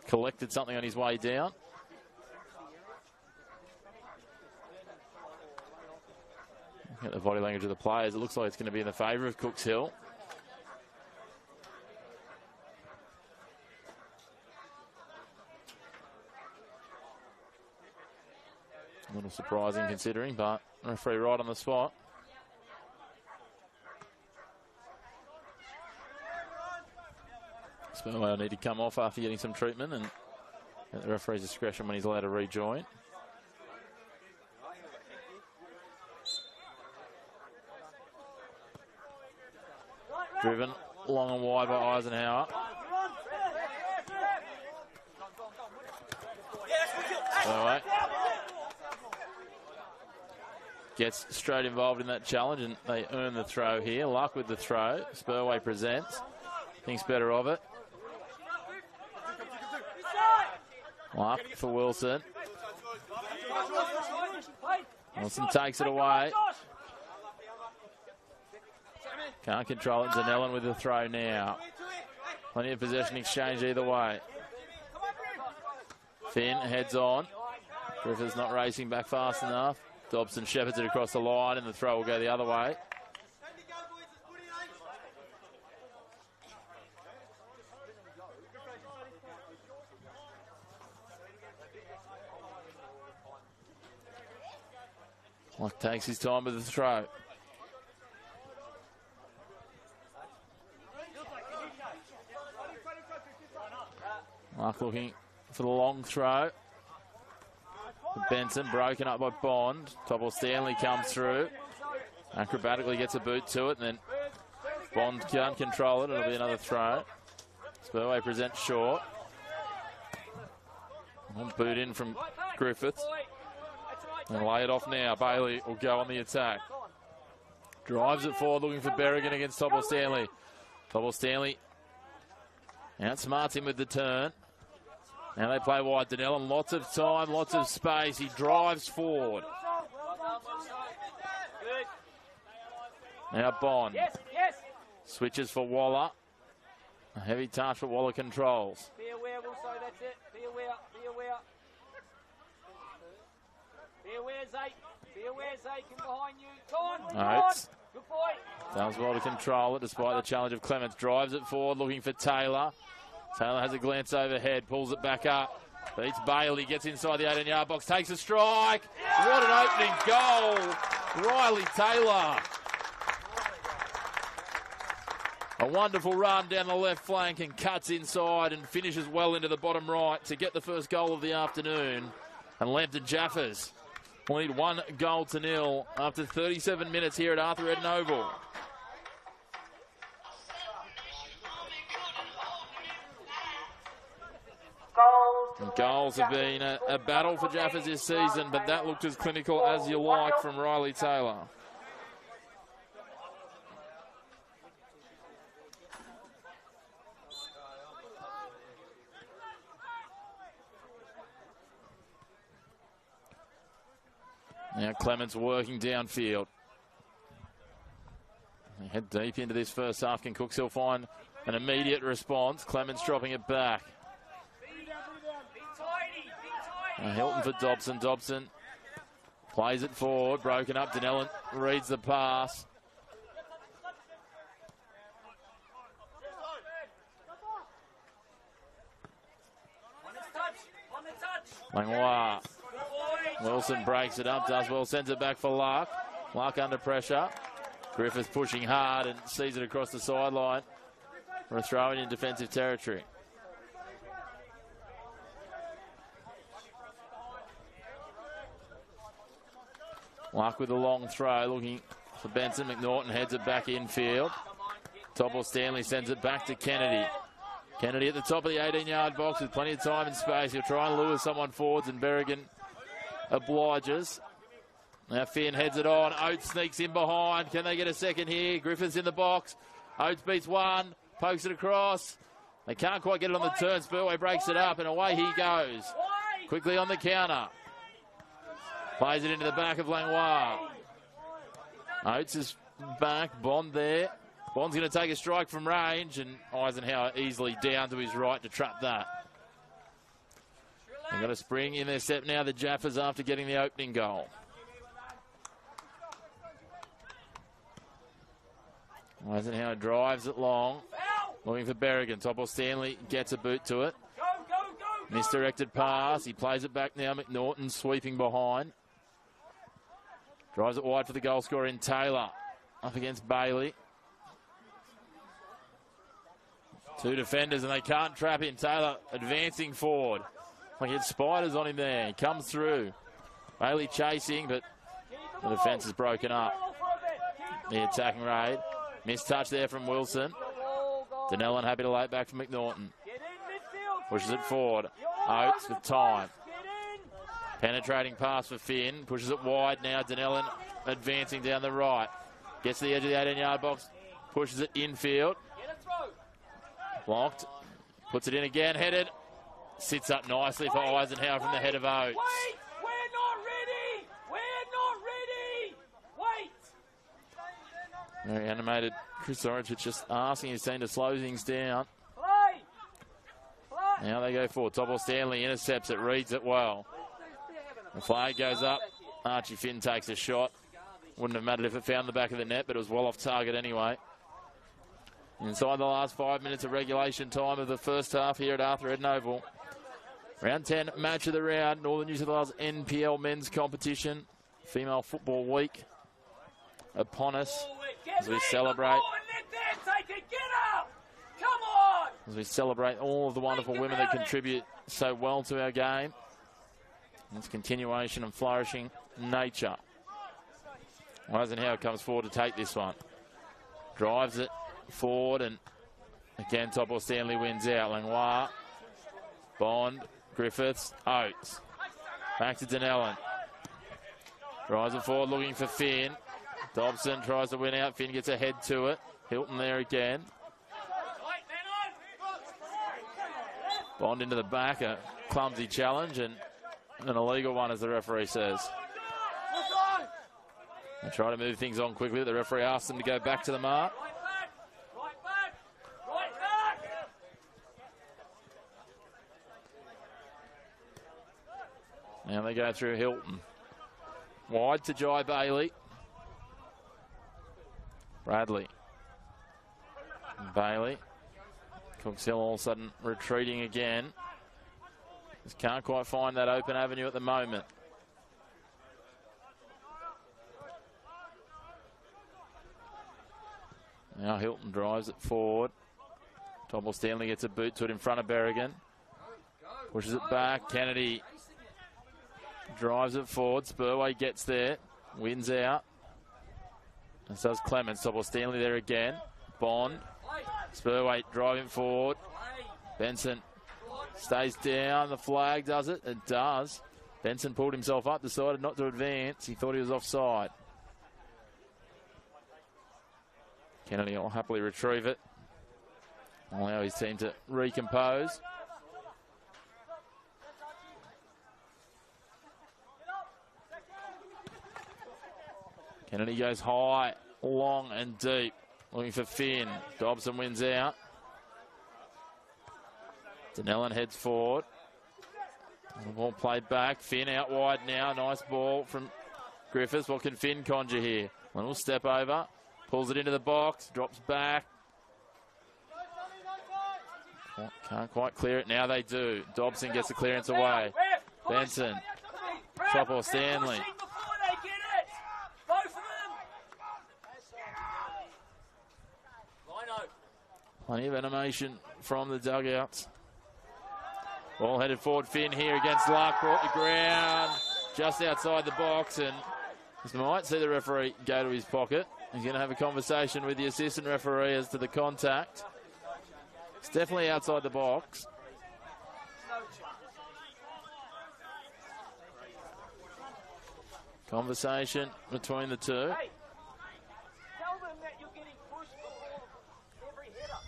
collected something on his way down. Looking at the body language of the players, it looks like it's going to be in the favour of Cooks Hill. A little surprising considering, but referee right on the spot. Spurway will need to come off after getting some treatment, and at the referee's discretion when he's allowed to rejoin. Driven long and wide by Eisenhower. Spurway gets straight involved in that challenge, and they earn the throw here. Luck with the throw. Spurway presents. Thinks better of it. Luck for Wilson. Wilson takes it away. Can't control it. Zanellan with the throw now. Plenty of possession exchange either way. Finn heads on. Griffiths not racing back fast enough. Dobson shepherds it across the line, and the throw will go the other way. Luck takes his time with the throw. Luck looking for the long throw. Benson broken up by Bond. Topple Stanley comes through. Acrobatically gets a boot to it, and then Bond can't control it. It'll be another throw. Spurway presents short. Boot in from Griffiths. And lay it off now. Bailey will go on the attack. Drives it forward, looking for Berrigan against Topple Stanley. Topple Stanley outsmarts him with the turn. Now they play wide. Denellen, lots of time, lots of space. He drives forward. Now Bond. Switches for Waller. A heavy touch, but Waller controls. Be aware, Wilso, that's it. Be aware, be aware. Be aware, Zake. Be aware, Zake, and behind you. Go on, Oates good boy. does well to control it despite the challenge of Clements. Drives it forward, looking for Taylor. Taylor has a glance overhead, pulls it back up. Beats Bailey, gets inside the 18-yard box, takes a strike. What an opening goal. Riley Taylor. A wonderful run down the left flank and cuts inside and finishes well into the bottom right to get the first goal of the afternoon. And Lambton Jaffas lead 1-0 after 37 minutes here at Arthur Eden Oval. And goals have been a battle for Jaffas this season, but that looked as clinical as you like from Riley Taylor. Now Clements working downfield. They head deep into this first half. Can Cooks Hill find an immediate response? Clements dropping it back. Hilton for Dobson. Dobson plays it forward. Broken up. Denellen reads the pass. Langlois. Wilson breaks it up, does well, sends it back for Luck. Luck under pressure. Griffiths pushing hard and sees it across the sideline for a throw in defensive territory. Luck with a long throw, looking for Benson. McNaughton heads it back infield. Topple Stanley sends it back to Kennedy. Kennedy at the top of the 18-yard box with plenty of time and space. He'll try and lure someone forwards, and Berrigan obliges. Now Finn heads it on. Oates sneaks in behind. Can they get a second here? Griffiths in the box. Oates beats one. Pokes it across. They can't quite get it on the turn. Spurway breaks it up and away he goes. Quickly on the counter. Plays it into the back of Langlois. Oates is back. Bond there. Bond's going to take a strike from range, and Eisenhower easily down to his right to trap that. They've got a spring in their step now, the Jaffas, after getting the opening goal. Eisenhower drives it long. Looking for Berrigan. Topple Stanley gets a boot to it. Misdirected pass. He plays it back now. McNaughton sweeping behind. Drives it wide for the goal scorer in Taylor. Up against Bailey. Two defenders and they can't trap him. Taylor advancing forward. Like he had spiders on him there. He comes through. Bailey chasing, but the defence is broken up. The attacking raid. Missed touch there from Wilson. Denellen happy to lay it back for McNaughton. Pushes it forward. Oates with time. Penetrating pass for Finn. Pushes it wide now. Denellen advancing down the right. Gets to the edge of the 18-yard box. Pushes it infield. Blocked. Puts it in again. Headed. Sits up nicely for Eisenhower from the head of Oates. Wait! We're not ready! We're not ready! Wait! Very animated. Chris Orich just asking his team to slow things down. Play! Now they go forward. Topple Stanley intercepts it. Reads it well. The flag goes up. Archie Finn takes a shot. Wouldn't have mattered if it found the back of the net, but it was well off target anyway. Inside the last 5 minutes of regulation time of the first half here at Arthur Eden Oval. Round 10, match of the round. Northern New South Wales NPL men's competition. Female football week upon us as we celebrate. As we celebrate all of the wonderful women that contribute so well to our game. It's continuation and flourishing nature. Eisenhower comes forward to take this one. Drives it forward and again Topple Stanley wins out. Langlois, Bond, Griffiths, Oates. Back to Denellen. Drives it forward looking for Finn. Dobson tries to win out. Finn gets a head to it. Hilton there again. Bond into the back. A clumsy challenge and an illegal one, as the referee says. They try to move things on quickly. The referee asks them to go back to the mark. Now they go through Hilton. Wide to Jai Bailey. Bradley. Bailey. Cooks Hill all of a sudden retreating again. Just can't quite find that open avenue at the moment. Now Hilton drives it forward. Topple Stanley gets a boot to it in front of Berrigan. Pushes it back. Kennedy drives it forward. Spurway gets there. Wins out. And so does Clemens. Topple Stanley there again. Bond. Spurway driving forward. Benson stays down. The flag does it. It does. Benson pulled himself up. Decided not to advance. He thought he was offside. Kennedy will happily retrieve it. Allow his team to recompose. Kennedy goes high, long and deep. Looking for Finn. Dobson wins out. Denellen heads forward. The ball played back. Finn out wide now. Nice ball from Griffiths. What can Finn conjure here? Little step over. Pulls it into the box. Drops back. Can't quite clear it. Now they do. Dobson gets the clearance away. Benson. Topple Stanley. Plenty of animation from the dugouts. Ball headed forward. Finn here against Luck. Brought to ground just outside the box. And you might see the referee go to his pocket. He's going to have a conversation with the assistant referee as to the contact. It's definitely outside the box. Conversation between the two. Hey, tell them that you're getting pushed before every header.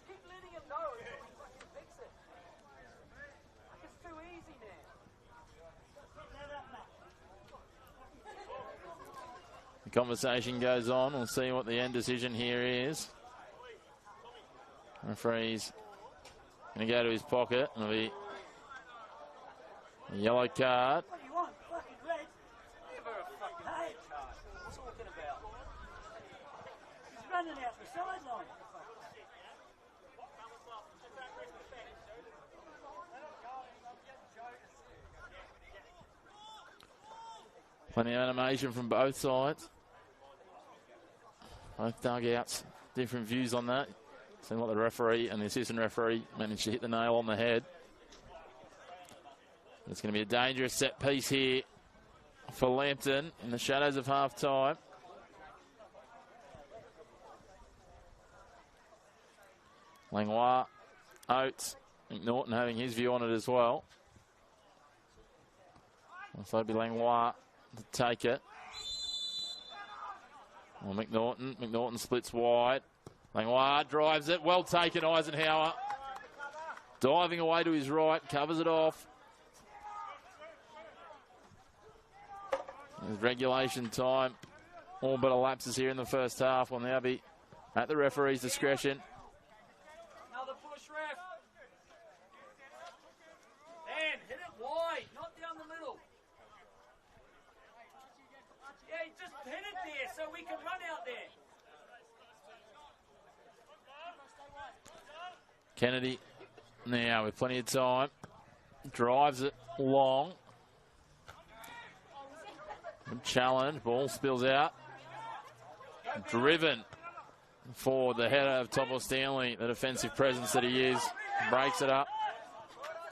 Keep letting him know until he fucking fix it. Like, it's too easy, man. The conversation goes on. We'll see what the end decision here is. Referee's going to go to his pocket. It'll be a yellow card. What do you want? Fucking red? Never a fucking red card. What's he talking about? He's running out the sideline. Plenty of animation from both sides. Both dugouts, different views on that. Seeing what the referee and the assistant referee managed to hit the nail on the head. It's going to be a dangerous set piece here for Lambton in the shadows of half time. Langlois, Oates, McNaughton having his view on it as well. So it'll be Langlois to take it. Well, McNaughton splits wide. Langlois drives it. Well taken, Eisenhower. Diving away to his right. Covers it off. There's regulation time. All but elapses here in the first half. Will now be at the referee's discretion. Another push, ref. Dan, hit it wide, not down the middle. Yeah, just hit it there so we can run out there. Kennedy now with plenty of time. Drives it long. Good challenge. Ball spills out. Driven for the header of Topple Stanley. The defensive presence that he is. Breaks it up.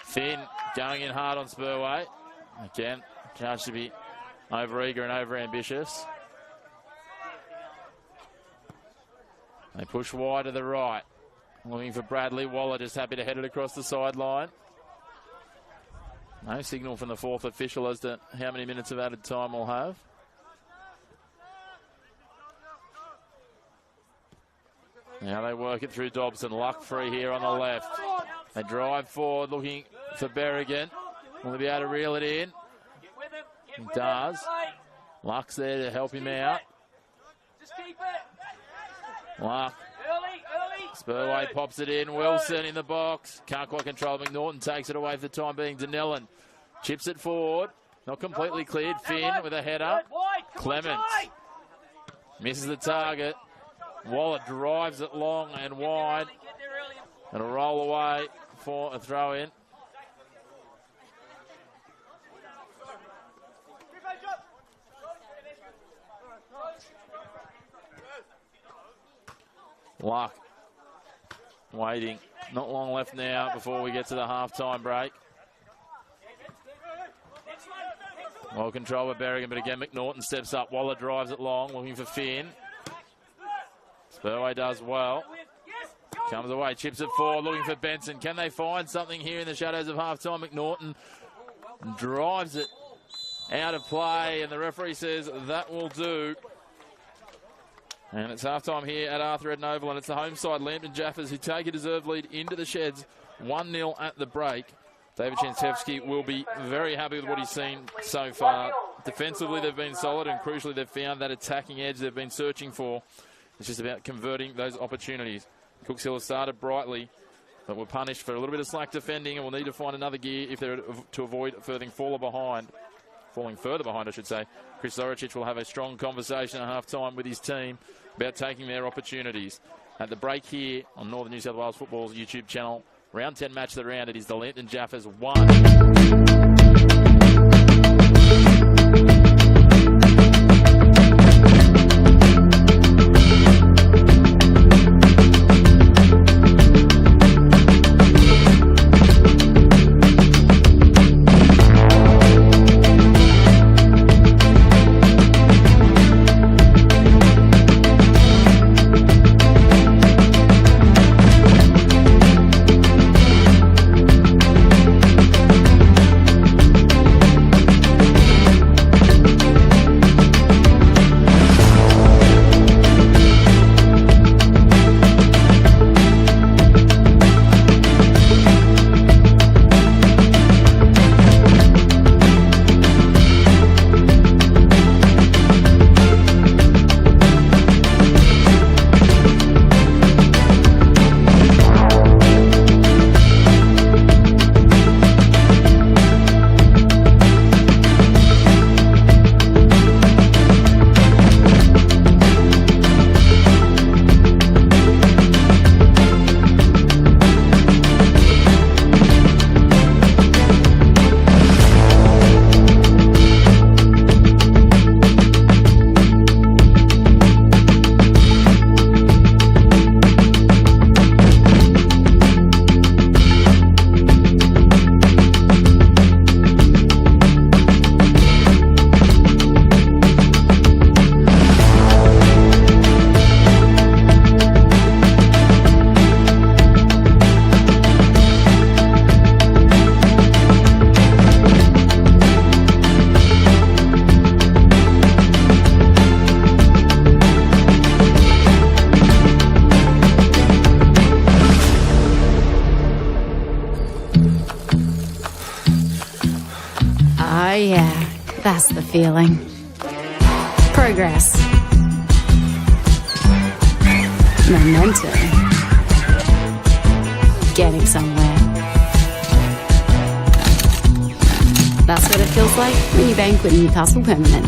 Finn going in hard on Spurway. Again, charged to be over-eager and over-ambitious. They push wide to the right. Looking for Bradley. Waller just happy to head it across the sideline. No signal from the fourth official as to how many minutes of added time we'll have. Now they work it through Dobson. Luck free here on the left. They drive forward looking for Berrigan. Will he be able to reel it in? He does. Luck's there to help him out. Just keep it. Luck. Early. Spurway pops it in. Wilson in the box. Can't quite control. McNaughton takes it away for the time being. Danellen chips it forward. Not completely cleared. Finn with a header. Clements misses the target. Waller drives it long and wide. It'll roll away for a throw in. Luck waiting. Not long left now before we get to the half-time break. Well controlled by Berrigan, but again McNaughton steps up. Waller drives it long, looking for Finn. Spurway does well. Comes away, chips it forward, looking for Benson. Can they find something here in the shadows of half-time? McNaughton drives it out of play, and the referee says that will do. And it's half-time here at Arthur Eden Oval, and it's the home side, Lambton Jaffas, who take a deserved lead into the sheds, 1-0 at the break. David Chanchevsky will be very happy with what he's seen so far. Defensively, they've been solid, and crucially, they've found that attacking edge they've been searching for. It's just about converting those opportunities. Cooks Hill has started brightly, but were punished for a little bit of slack defending, and will need to find another gear if they're to avoid falling further behind, I should say. Chris Zoricic will have a strong conversation at half-time with his team about taking their opportunities. At the break here on Northern New South Wales Football's YouTube channel, round 10 match of the round, it is the Lambton Jaffas 1. Oh yeah, that's the feeling. Progress. Momentum. Getting somewhere. That's what it feels like when you bank with Newcastle Permanent.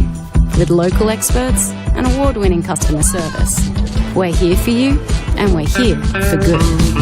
With local experts and award-winning customer service. We're here for you, and we're here for good.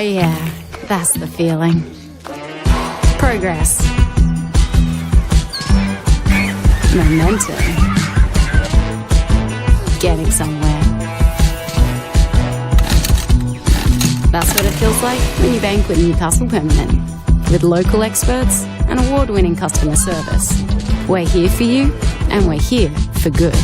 yeah, that's the feeling. Progress. Momentum. getting somewhere. That's what it feels like when you bank with Newcastle Permanent. With local experts and award-winning customer service. We're here for you, and we're here for good.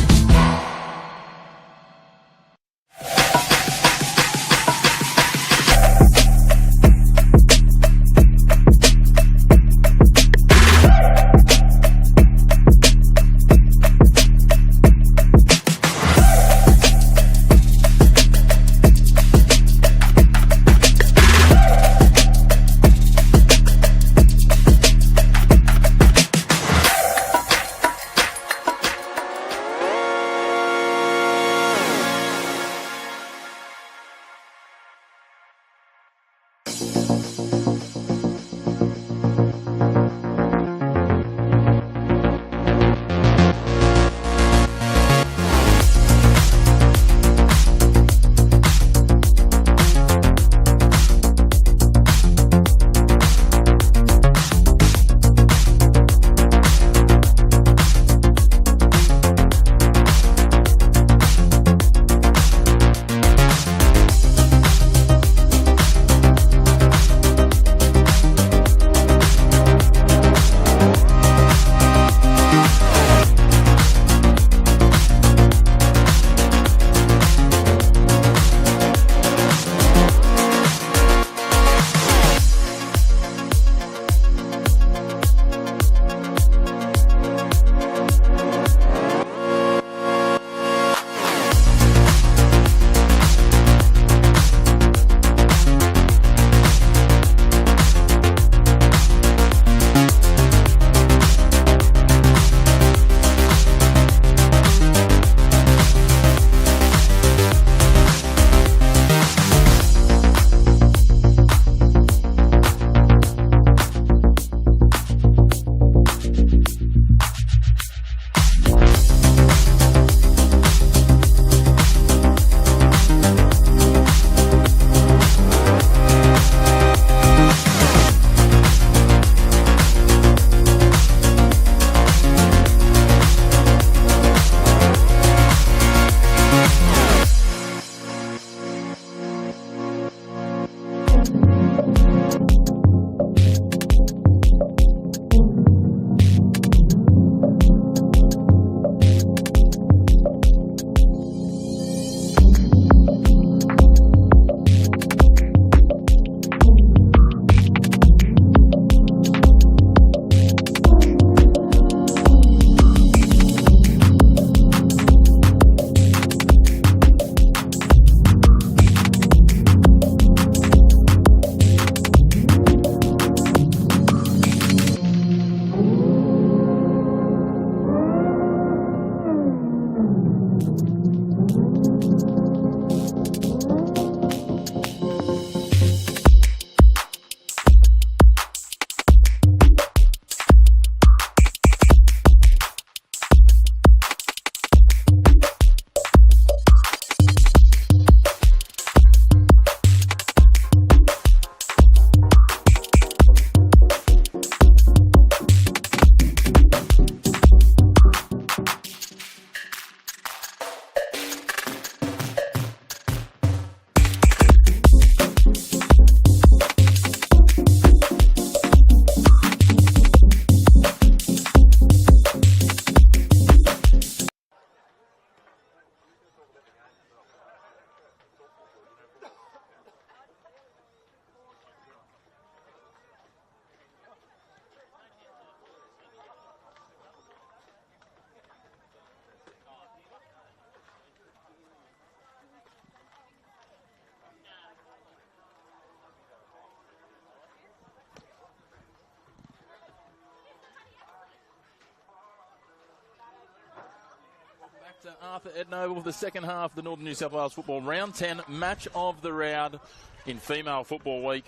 To Arthur Ednoble for the second half of the Northern New South Wales football round 10 match of the round in female football week.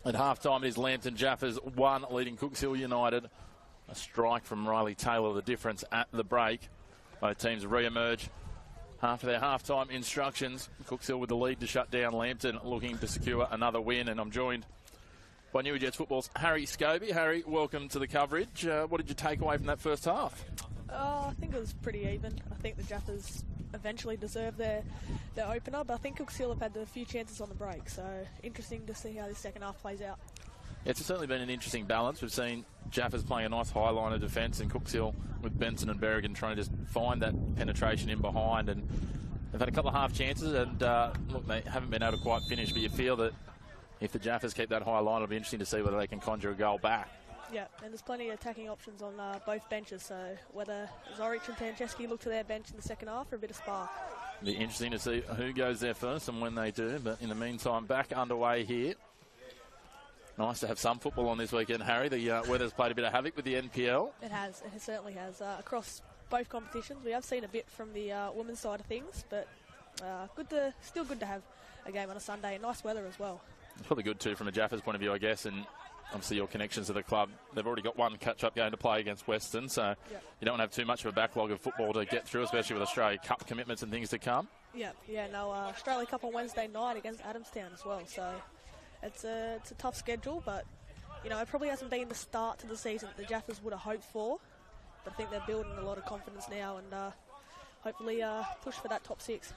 At half-time, it is Lambton Jaffas 1 leading Cooks Hill United. A strike from Riley Taylor, the difference at the break. Both teams re-emerge after their half-time instructions. Cooks Hill with the lead to shut down Lambton, looking to secure another win. And I'm joined by New Jets Football's Harry Scobie. Harry, welcome to the coverage. What did you take away from that first half? I think it was pretty even. I think the Jaffas eventually deserve their opener, but I think Cooks Hill have had a few chances on the break, so interesting to see how this second half plays out. It's certainly been an interesting balance. We've seen Jaffas playing a nice high line of defence, and Cooks Hill with Benson and Berrigan trying to just find that penetration in behind, and they've had a couple of half chances, and look, they haven't been able to quite finish, but you feel that if the Jaffas keep that high line, it'll be interesting to see whether they can conjure a goal back. Yeah, and there's plenty of attacking options on both benches, so whether Zorich and Tancheski look to their bench in the second half for a bit of spark. It'll be interesting to see who goes there first and when they do, but in the meantime, back underway here. Nice to have some football on this weekend, Harry. The weather's played a bit of havoc with the NPL. It certainly has. Across both competitions, we have seen a bit from the women's side of things, but still good to have a game on a Sunday, and nice weather as well. It's probably good too from a Jaffas point of view, I guess, and obviously your connections to the club. They've already got one catch-up game to play against Western, so you don't want to have too much of a backlog of football to get through, especially with Australia Cup commitments and things to come. Australia Cup on Wednesday night against Adamstown as well, so it's a tough schedule, but it probably hasn't been the start to the season that the Jaffas would have hoped for, but I think they're building a lot of confidence now, and hopefully push for that top 6.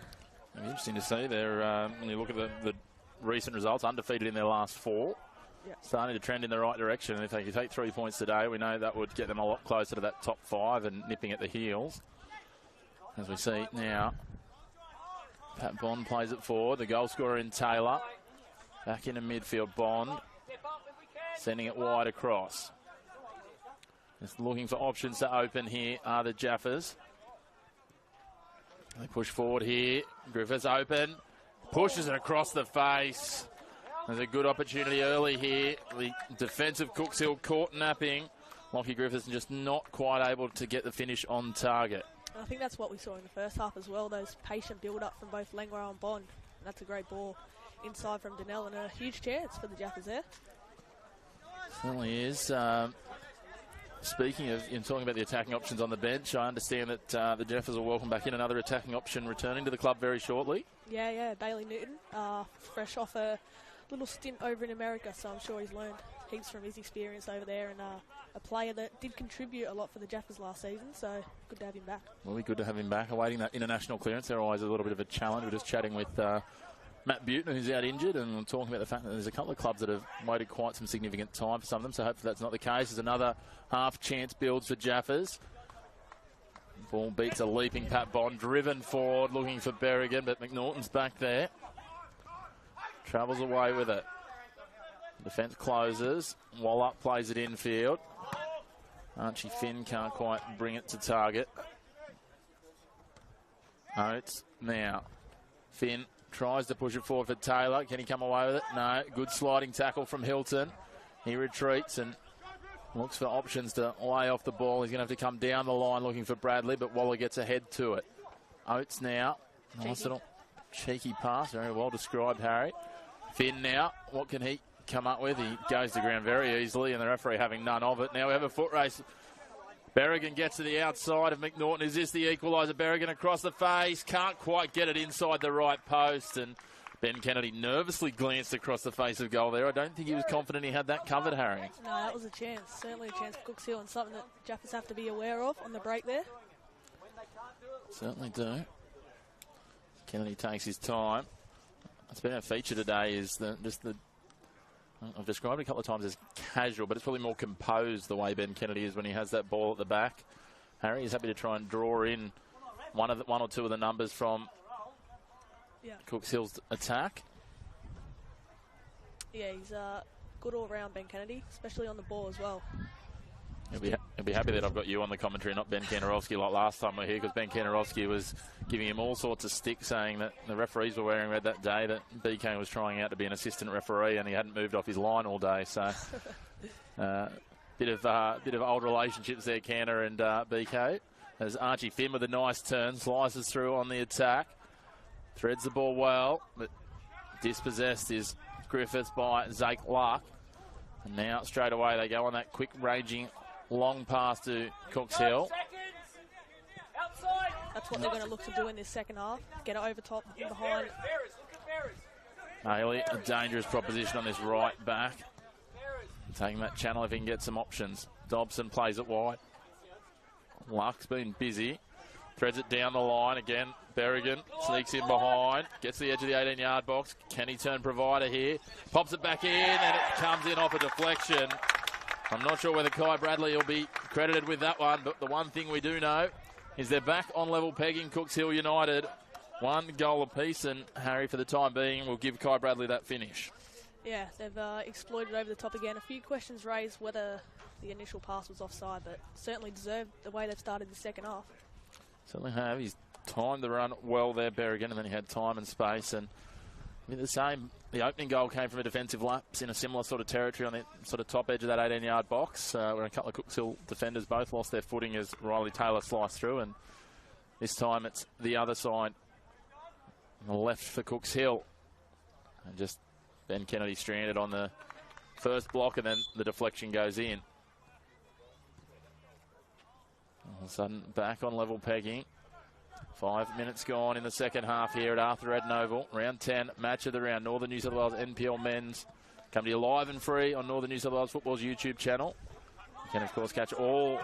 It'll be interesting to see. They're when you look at the recent results, undefeated in their last 4. Starting to trend in the right direction, and if they can take 3 points today, we know that would get them a lot closer to that top 5 and nipping at the heels. As we see now, Pat Bond plays it forward, the goal scorer in Taylor. Back into midfield, Bond, sending it wide across. Just looking for options to open here are the Jaffas. They push forward here, Griffiths open, pushes it across the face. There's a good opportunity early here. The defensive Cooks Hill caught napping. Lockie Griffiths just not quite able to get the finish on target. I think that's what we saw in the first half as well, those patient build-up from both Langwell and Bond. And that's a great ball inside from Donnell, and a huge chance for the Jaffas there. Certainly is. Speaking of talking about the attacking options on the bench, I understand that the Jaffas will welcome back in another attacking option returning to the club very shortly. Yeah, Bailey Newton, fresh off a little stint over in America, so I'm sure he's learned heaps from his experience over there, and a player that did contribute a lot for the Jaffas last season, so good to have him back. Well, be good to have him back. Awaiting that international clearance, they're always a little bit of a challenge. We're just chatting with Matt Buettner, who's out injured, and we're talking about the fact that there's a couple of clubs that have waited quite some significant time for some of them, so hopefully that's not the case. There's another half chance builds for Jaffas. Ball beats a leaping Pat Bond, driven forward, looking for Berrigan, but McNaughton's back there. Travels away with it. Defence closes. Wallop plays it infield. Archie Finn can't quite bring it to target. Oates now. Finn tries to push it forward for Taylor. Can he come away with it? No. Good sliding tackle from Hilton. He retreats and looks for options to lay off the ball. He's going to have to come down the line looking for Bradley, but Waller gets ahead to it. Oates now. Nice little cheeky pass. Very well described, Harry. Finn now. What can he come up with? He goes to ground very easily, and the referee having none of it. Now we have a foot race. Berrigan gets to the outside of McNaughton. Is this the equaliser? Berrigan across the face. Can't quite get it inside the right post, and Ben Kennedy nervously glanced across the face of goal there. I don't think he was confident he had that covered, Harry. No, that was a chance. Certainly a chance for Cooks Hill, and something that Jaffas have to be aware of on the break there. Certainly do. Kennedy takes his time. It's been a feature today is I've described it a couple of times as casual, but it's probably more composed the way Ben Kennedy is when he has that ball at the back. Harry is happy to try and draw in one or two of the numbers from Cooks Hill's attack. Yeah, he's good all round, Ben Kennedy, especially on the ball as well. He'll be happy that I've got you on the commentary, not Ben Kanarowski like last time we were here, because Ben Kanarowski was giving him all sorts of stick, saying that the referees were wearing red that day, that BK was trying out to be an assistant referee and he hadn't moved off his line all day. So bit of old relationships there, Canner and BK. As Archie Finn with a nice turn, slices through on the attack, threads the ball well, but dispossessed is Griffiths by Zake Luck. And now straight away they go on that quick ranging long pass to Cooks Hill. That's what they're going to look to do in this second half. Get it over top and behind. Haley, a dangerous proposition on this right back. Taking that channel if he can get some options. Dobson plays it wide. Luck's been busy. Threads it down the line again. Berrigan sneaks in behind, gets to the edge of the 18-yard box. Can he turn provider here? Pops it back in, and it comes in off a deflection. I'm not sure whether Kai Bradley will be credited with that one, but the one thing we do know is they're back on level pegging Cooks Hill United. 1 goal apiece, and Harry, for the time being, will give Kai Bradley that finish. Yeah, they've exploited over the top again. A few questions raised whether the initial pass was offside, but certainly deserved the way they've started the second half. Certainly have. He's timed the run well there, Berrigan, and then he had time and space. And I mean, the opening goal came from a defensive lapse in a similar sort of territory on the sort of top edge of that 18-yard box, where a couple of Cooks Hill defenders both lost their footing as Riley Taylor sliced through. And this time it's the other side, on the left for Cooks Hill. And just Ben Kennedy stranded on the first block, and then the deflection goes in. All of a sudden, back on level pegging. 5 minutes gone in the second half here at Arthur Eden Oval. Round 10, match of the round. Northern New South Wales NPL men's come to you live and free on Northern New South Wales Football's YouTube channel. You can, of course, catch all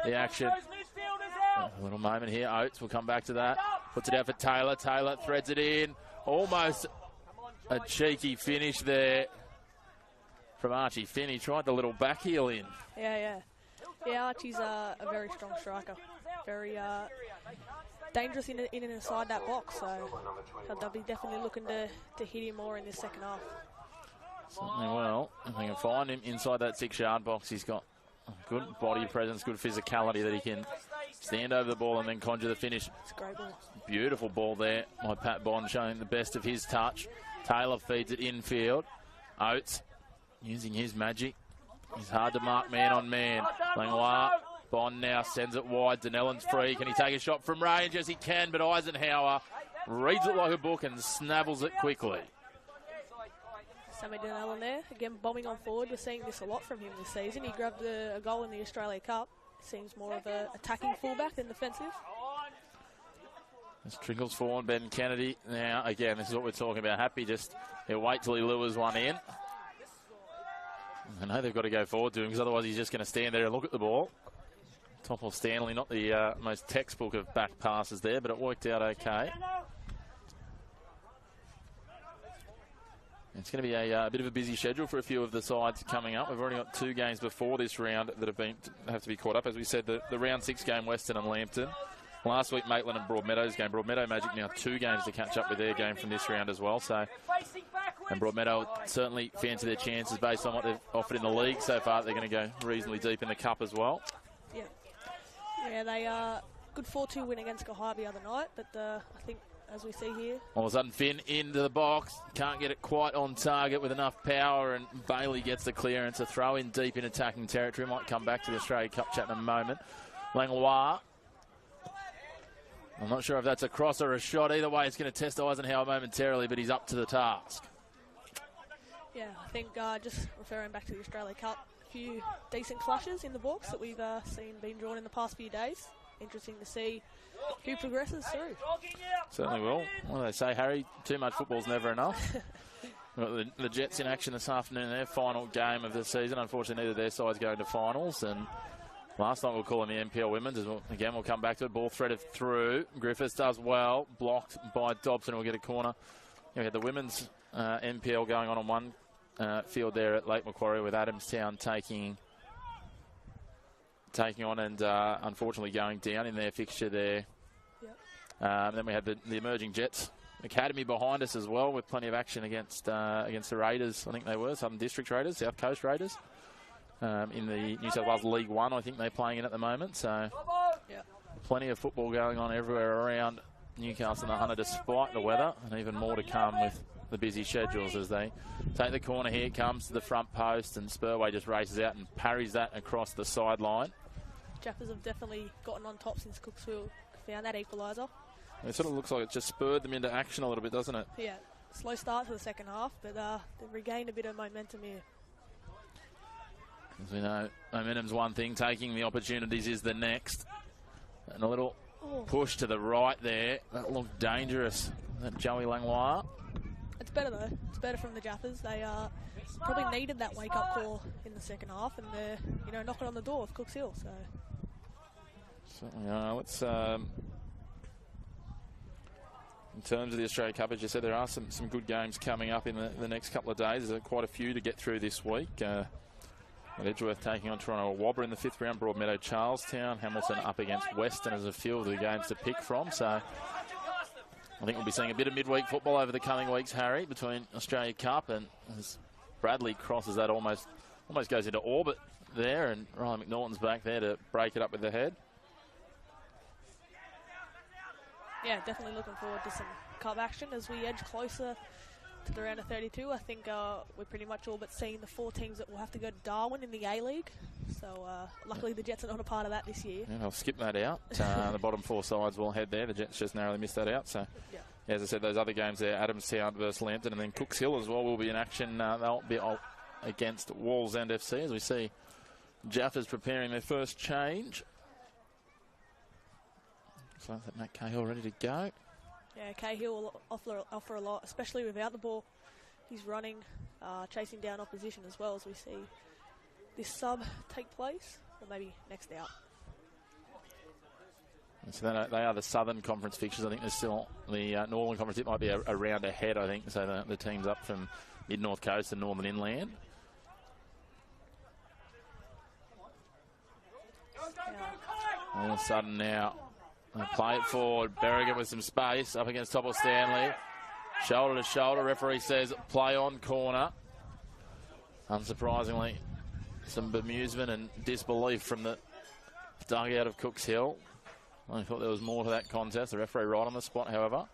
the action. A little moment here. Oates will come back to that. Puts it out for Taylor. Taylor threads it in. Almost a cheeky finish there from Archie Finn. He tried the little back heel in. Yeah, Archie's a very strong striker. Very dangerous in and inside that box, so they'll be definitely looking to hit him more in this second half. Certainly will. If they can find him inside that 6-yard box, he's got good body presence, good physicality that he can stand over the ball and then conjure the finish. It's a great ball. Beautiful ball there by Pat Bond, showing the best of his touch. Taylor feeds it infield. Oates using his magic. He's hard to mark man on man. Langlois. Bond now sends it wide. Denellen's free. Can he take a shot from range? Yes, he can, but Eisenhower reads it like a book and snavels it quickly. Sammy Denellen there, again bombing on forward. We're seeing this a lot from him this season. He grabbed a goal in the Australia Cup. Seems more of an attacking fullback than defensive. This trickles forward, Ben Kennedy. Now, again, this is what we're talking about. Happy just, he'll wait till he lures one in. I know they've got to go forward to him, because otherwise he's just going to stand there and look at the ball. Topple Stanley, not the most textbook of back passes there, but it worked out okay. It's going to be a bit of a busy schedule for a few of the sides coming up. We've already got 2 games before this round that have to be caught up. As we said, the round 6 game, Western and Lambton. Last week, Maitland and Broadmeadow's game. Broadmeadow Magic now 2 games to catch up with their game from this round as well. So, and Broadmeadow certainly fancy their chances based on what they've offered in the league so far. They're going to go reasonably deep in the cup as well. Yeah, they good 4-2 win against Kahai the other night, but I think, as we see here, all of a sudden Finn into the box, can't get it quite on target with enough power, and Bailey gets the clearance. A throw in deep in attacking territory. Might come back to the Australia Cup chat in a moment. Langlois, I'm not sure if that's a cross or a shot. Either way, it's going to test Eisenhower momentarily, but he's up to the task. Yeah, I think just referring back to the Australia Cup, a few decent clashes in the books that we've seen being drawn in the past few days. Interesting to see who progresses through. Certainly will. What do they say, Harry? Too much football's never enough. The Jets in action this afternoon, their final game of the season. Unfortunately, neither of their sides going to finals. And last night we'll call them the NPL Women's. Again, we'll come back to it. Ball threaded through. Griffiths does well. Blocked by Dobson. We'll get a corner. We had the women's NPL going on one field there at Lake Macquarie, with Adamstown taking on and unfortunately going down in their fixture there. Yep. Then we had the emerging Jets Academy behind us as well, with plenty of action against the Raiders. I think they were Southern District Raiders, South Coast Raiders, in the New South Wales League One. I think they're playing in at the moment. So plenty of football going on everywhere around Newcastle and the Hunter, despite the weather, and even more to come with the busy schedules as they take the corner. Here comes to the front post, and Spurway just races out and parries that across the sideline. Jaffas have definitely gotten on top since Cooksville found that equaliser. It sort of looks like it just spurred them into action a little bit, doesn't it? Yeah, slow start to the second half, but they've regained a bit of momentum here. As we know, momentum's one thing, taking the opportunities is the next. And a little push to the right there. That looked dangerous. That Joey Langlois. It's better though. It's better from the Jaffas. They probably needed that wake-up call in the second half, and they're knocking on the door of Cooks Hill. So certainly, let's in terms of the Australia Cup, as you said, there are some good games coming up in the next couple of days. There's quite a few to get through this week. Edgeworth taking on Toronto Wabra in the 5th round, Broadmeadow Charlestown, Hamilton up against Western as a few of the games to pick from. So I think we'll be seeing a bit of midweek football over the coming weeks, Harry, between Australia Cup and as Bradley crosses that almost goes into orbit there, and Ryan McNaughton's back there to break it up with the head. Yeah, definitely looking forward to some cup action as we edge closer to the round of 32. I think we're pretty much all but seeing the 4 teams that will have to go to Darwin in the A-League. So luckily the Jets are not a part of that this year. Yeah, I'll skip that out. The bottom 4 sides will head there. The Jets just narrowly missed that out. So, yeah, as I said, those other games there, Adamstown versus Lambton, and then Cooks Hill as well will be in action. They'll be against Wallsend FC as we see Jaffas preparing their first change. So I think Matt Cahill ready to go. Yeah, Cahill will offer a lot, especially without the ball. He's running, chasing down opposition as well as we see this sub take place, or maybe next out. And so they are the Southern Conference fixtures. I think there's still the Northern Conference. It might be a round ahead, I think. So the teams up from Mid-North Coast and Northern Inland. All of a sudden now, they play it forward. Berrigan with some space up against Topple Stanley. Shoulder to shoulder. Referee says play on corner. Unsurprisingly, some bemusement and disbelief from the dugout of Cooks Hill. I thought there was more to that contest. The referee right on the spot, however.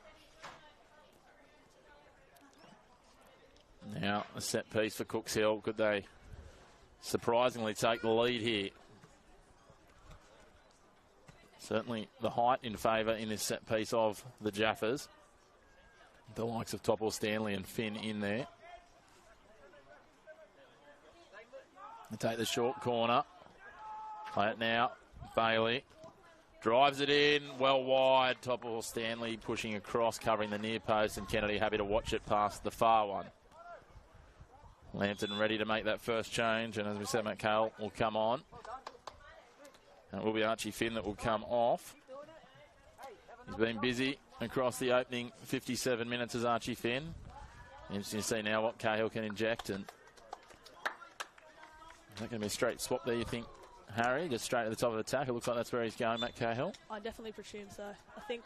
Now a set piece for Cooks Hill. Could they surprisingly take the lead here? Certainly the height in favour in this set piece of the Jaffas. The likes of Topple Stanley and Finn in there. They take the short corner. Play it now. Bailey drives it in, well wide. Topple Stanley pushing across, covering the near post, and Kennedy happy to watch it past the far one. Lambton ready to make that first change, and as we said, Matt Cahill will come on. And it will be Archie Finn that will come off. He's been busy across the opening 57 minutes as Archie Finn. Interesting to see now what Cahill can inject. And is that going to be a straight swap there, you think, Harry? Just straight to the top of the tack. It looks like that's where he's going, Matt Cahill. I definitely presume so. I think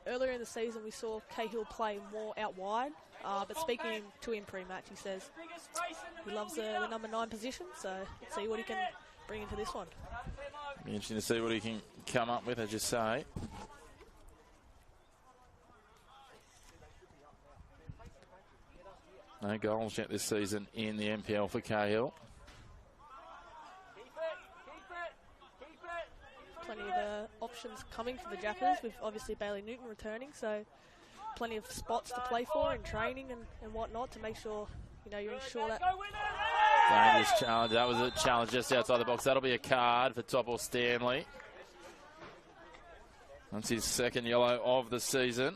earlier in the season we saw Cahill play more out wide. But speaking to him pre-match, he says he loves the number 9 position. So let's see what he can bring into this one. Be interesting to see what he can come up with, as you say. No goals yet this season in the NPL for Cahill. Plenty of options coming for the Jaffas, with obviously Bailey Newton returning, so plenty of spots to play for in training and whatnot to make sure you ensure that. Dangerous challenge. That was a challenge just outside the box. That'll be a card for Topple Stanley. That's his second yellow of the season.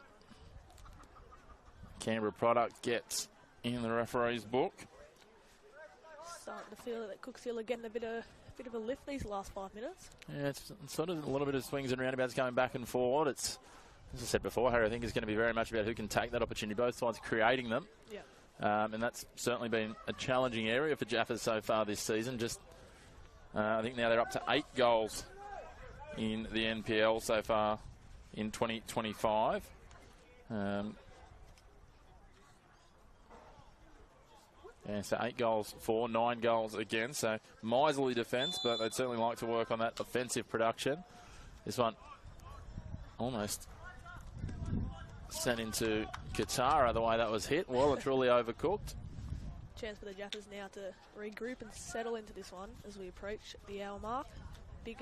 Canberra product gets in the referee's book. Starting to feel that Cooks Hill are getting a bit of a lift these last 5 minutes. Yeah, it's sort of a little bit of swings and roundabouts going back and forward. It's, as I said before, Harry, I think it's going to be very much about who can take that opportunity. Both sides creating them. Yeah. And that's certainly been a challenging area for Jaffas so far this season. I think now they're up to 8 goals in the NPL so far in 2025. So 8 goals for, 9 goals against. So miserly defence, but they'd certainly like to work on that offensive production. This one almost sent into Katara the way that was hit. Well, it's really overcooked. Chance for the Jaffas now to regroup and settle into this one as we approach the hour mark. Big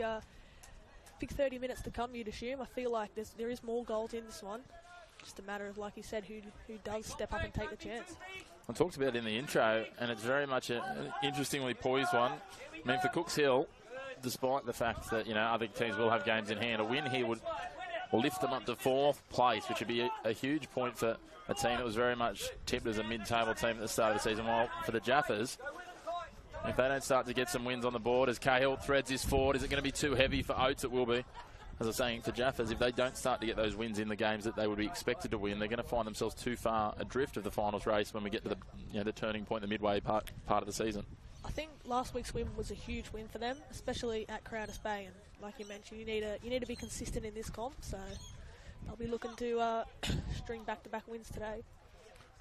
30 minutes to come, you'd assume. I feel like there is more goals in this one. Just a matter of, like you said, who does step up and take the chance. I talked about it in the intro, and it's very much an interestingly poised one. I mean, for Cooks Hill, despite the fact that other teams will have games in hand, a win here would lift them up to 4th place, which would be a huge point for a team that was very much tipped as a mid-table team at the start of the season. While for the Jaffas, if they don't start to get some wins on the board, as Cahill threads his forward, is it going to be too heavy for Oates? It will be. as I was saying, for Jaffas, if they don't start to get those wins in the games that they would be expected to win, they're going to find themselves too far adrift of the finals race when we get to the turning point, the midway part of the season. I think last week's win was a huge win for them, especially at Crowders Bay. And like you mentioned, you need to be consistent in this comp. So they'll be looking to string back-to-back wins today.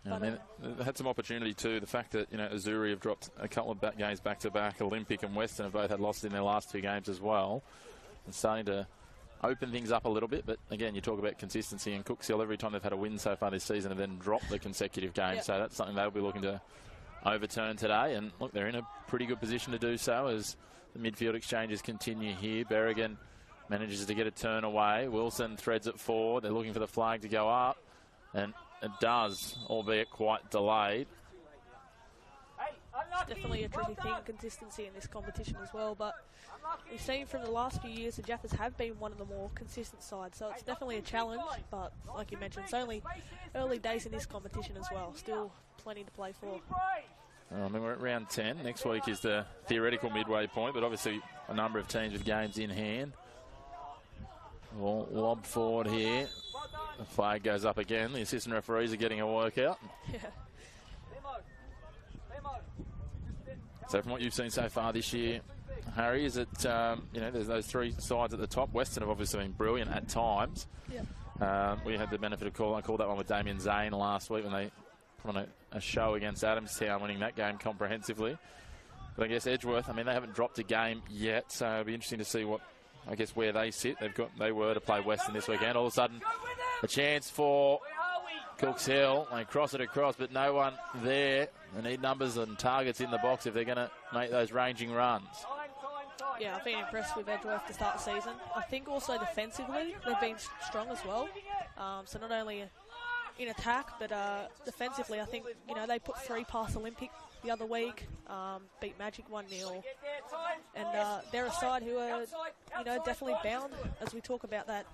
Yeah, I mean, they had some opportunity too. The fact that Azuri have dropped a couple of games back-to-back, Olympic and Western have both had losses in their last 2 games as well, and starting to open things up a little bit. But again, you talk about consistency, and Cooks Hill, every time they've had a win so far this season, have then dropped the consecutive games. Yep. So that's something they'll be looking to overturn today. And look, they're in a pretty good position to do so as the midfield exchanges continue here. Berrigan manages to get a turn away. Wilson threads it forward. They're looking for the flag to go up, and it does, albeit quite delayed. It's definitely a tricky thing, consistency in this competition as well. But we've seen from the last few years the Jaffas have been one of the more consistent sides. So it's definitely a challenge. But like you mentioned, it's only early days in this competition as well. Still plenty to play for. I mean, we're at round 10. Next week is the theoretical midway point, but obviously a number of teams with games in hand. Well, lob forward here. The flag goes up again. The assistant referees are getting a workout. Yeah. So from what you've seen so far this year, Harry, is it, there's those 3 sides at the top. Western have obviously been brilliant at times. Yeah. We had the benefit of I called that one with Damien Zane last week when they put on a show against Adamstown, winning that game comprehensively. But I guess Edgeworth, I mean, they haven't dropped a game yet, so it'll be interesting to see where they sit. They were to play Western this weekend. All of a sudden, a chance for Cooks Hill. They cross it across, but no one there. They need numbers and targets in the box if they're going to make those ranging runs. Yeah, I've been impressed with Edgeworth to start the season. I think also defensively, they've been strong as well. So not only in attack, but defensively, I think, they put 3 past Olympic the other week, beat Magic 1-0. And they're a side who are, definitely bound as we talk about that,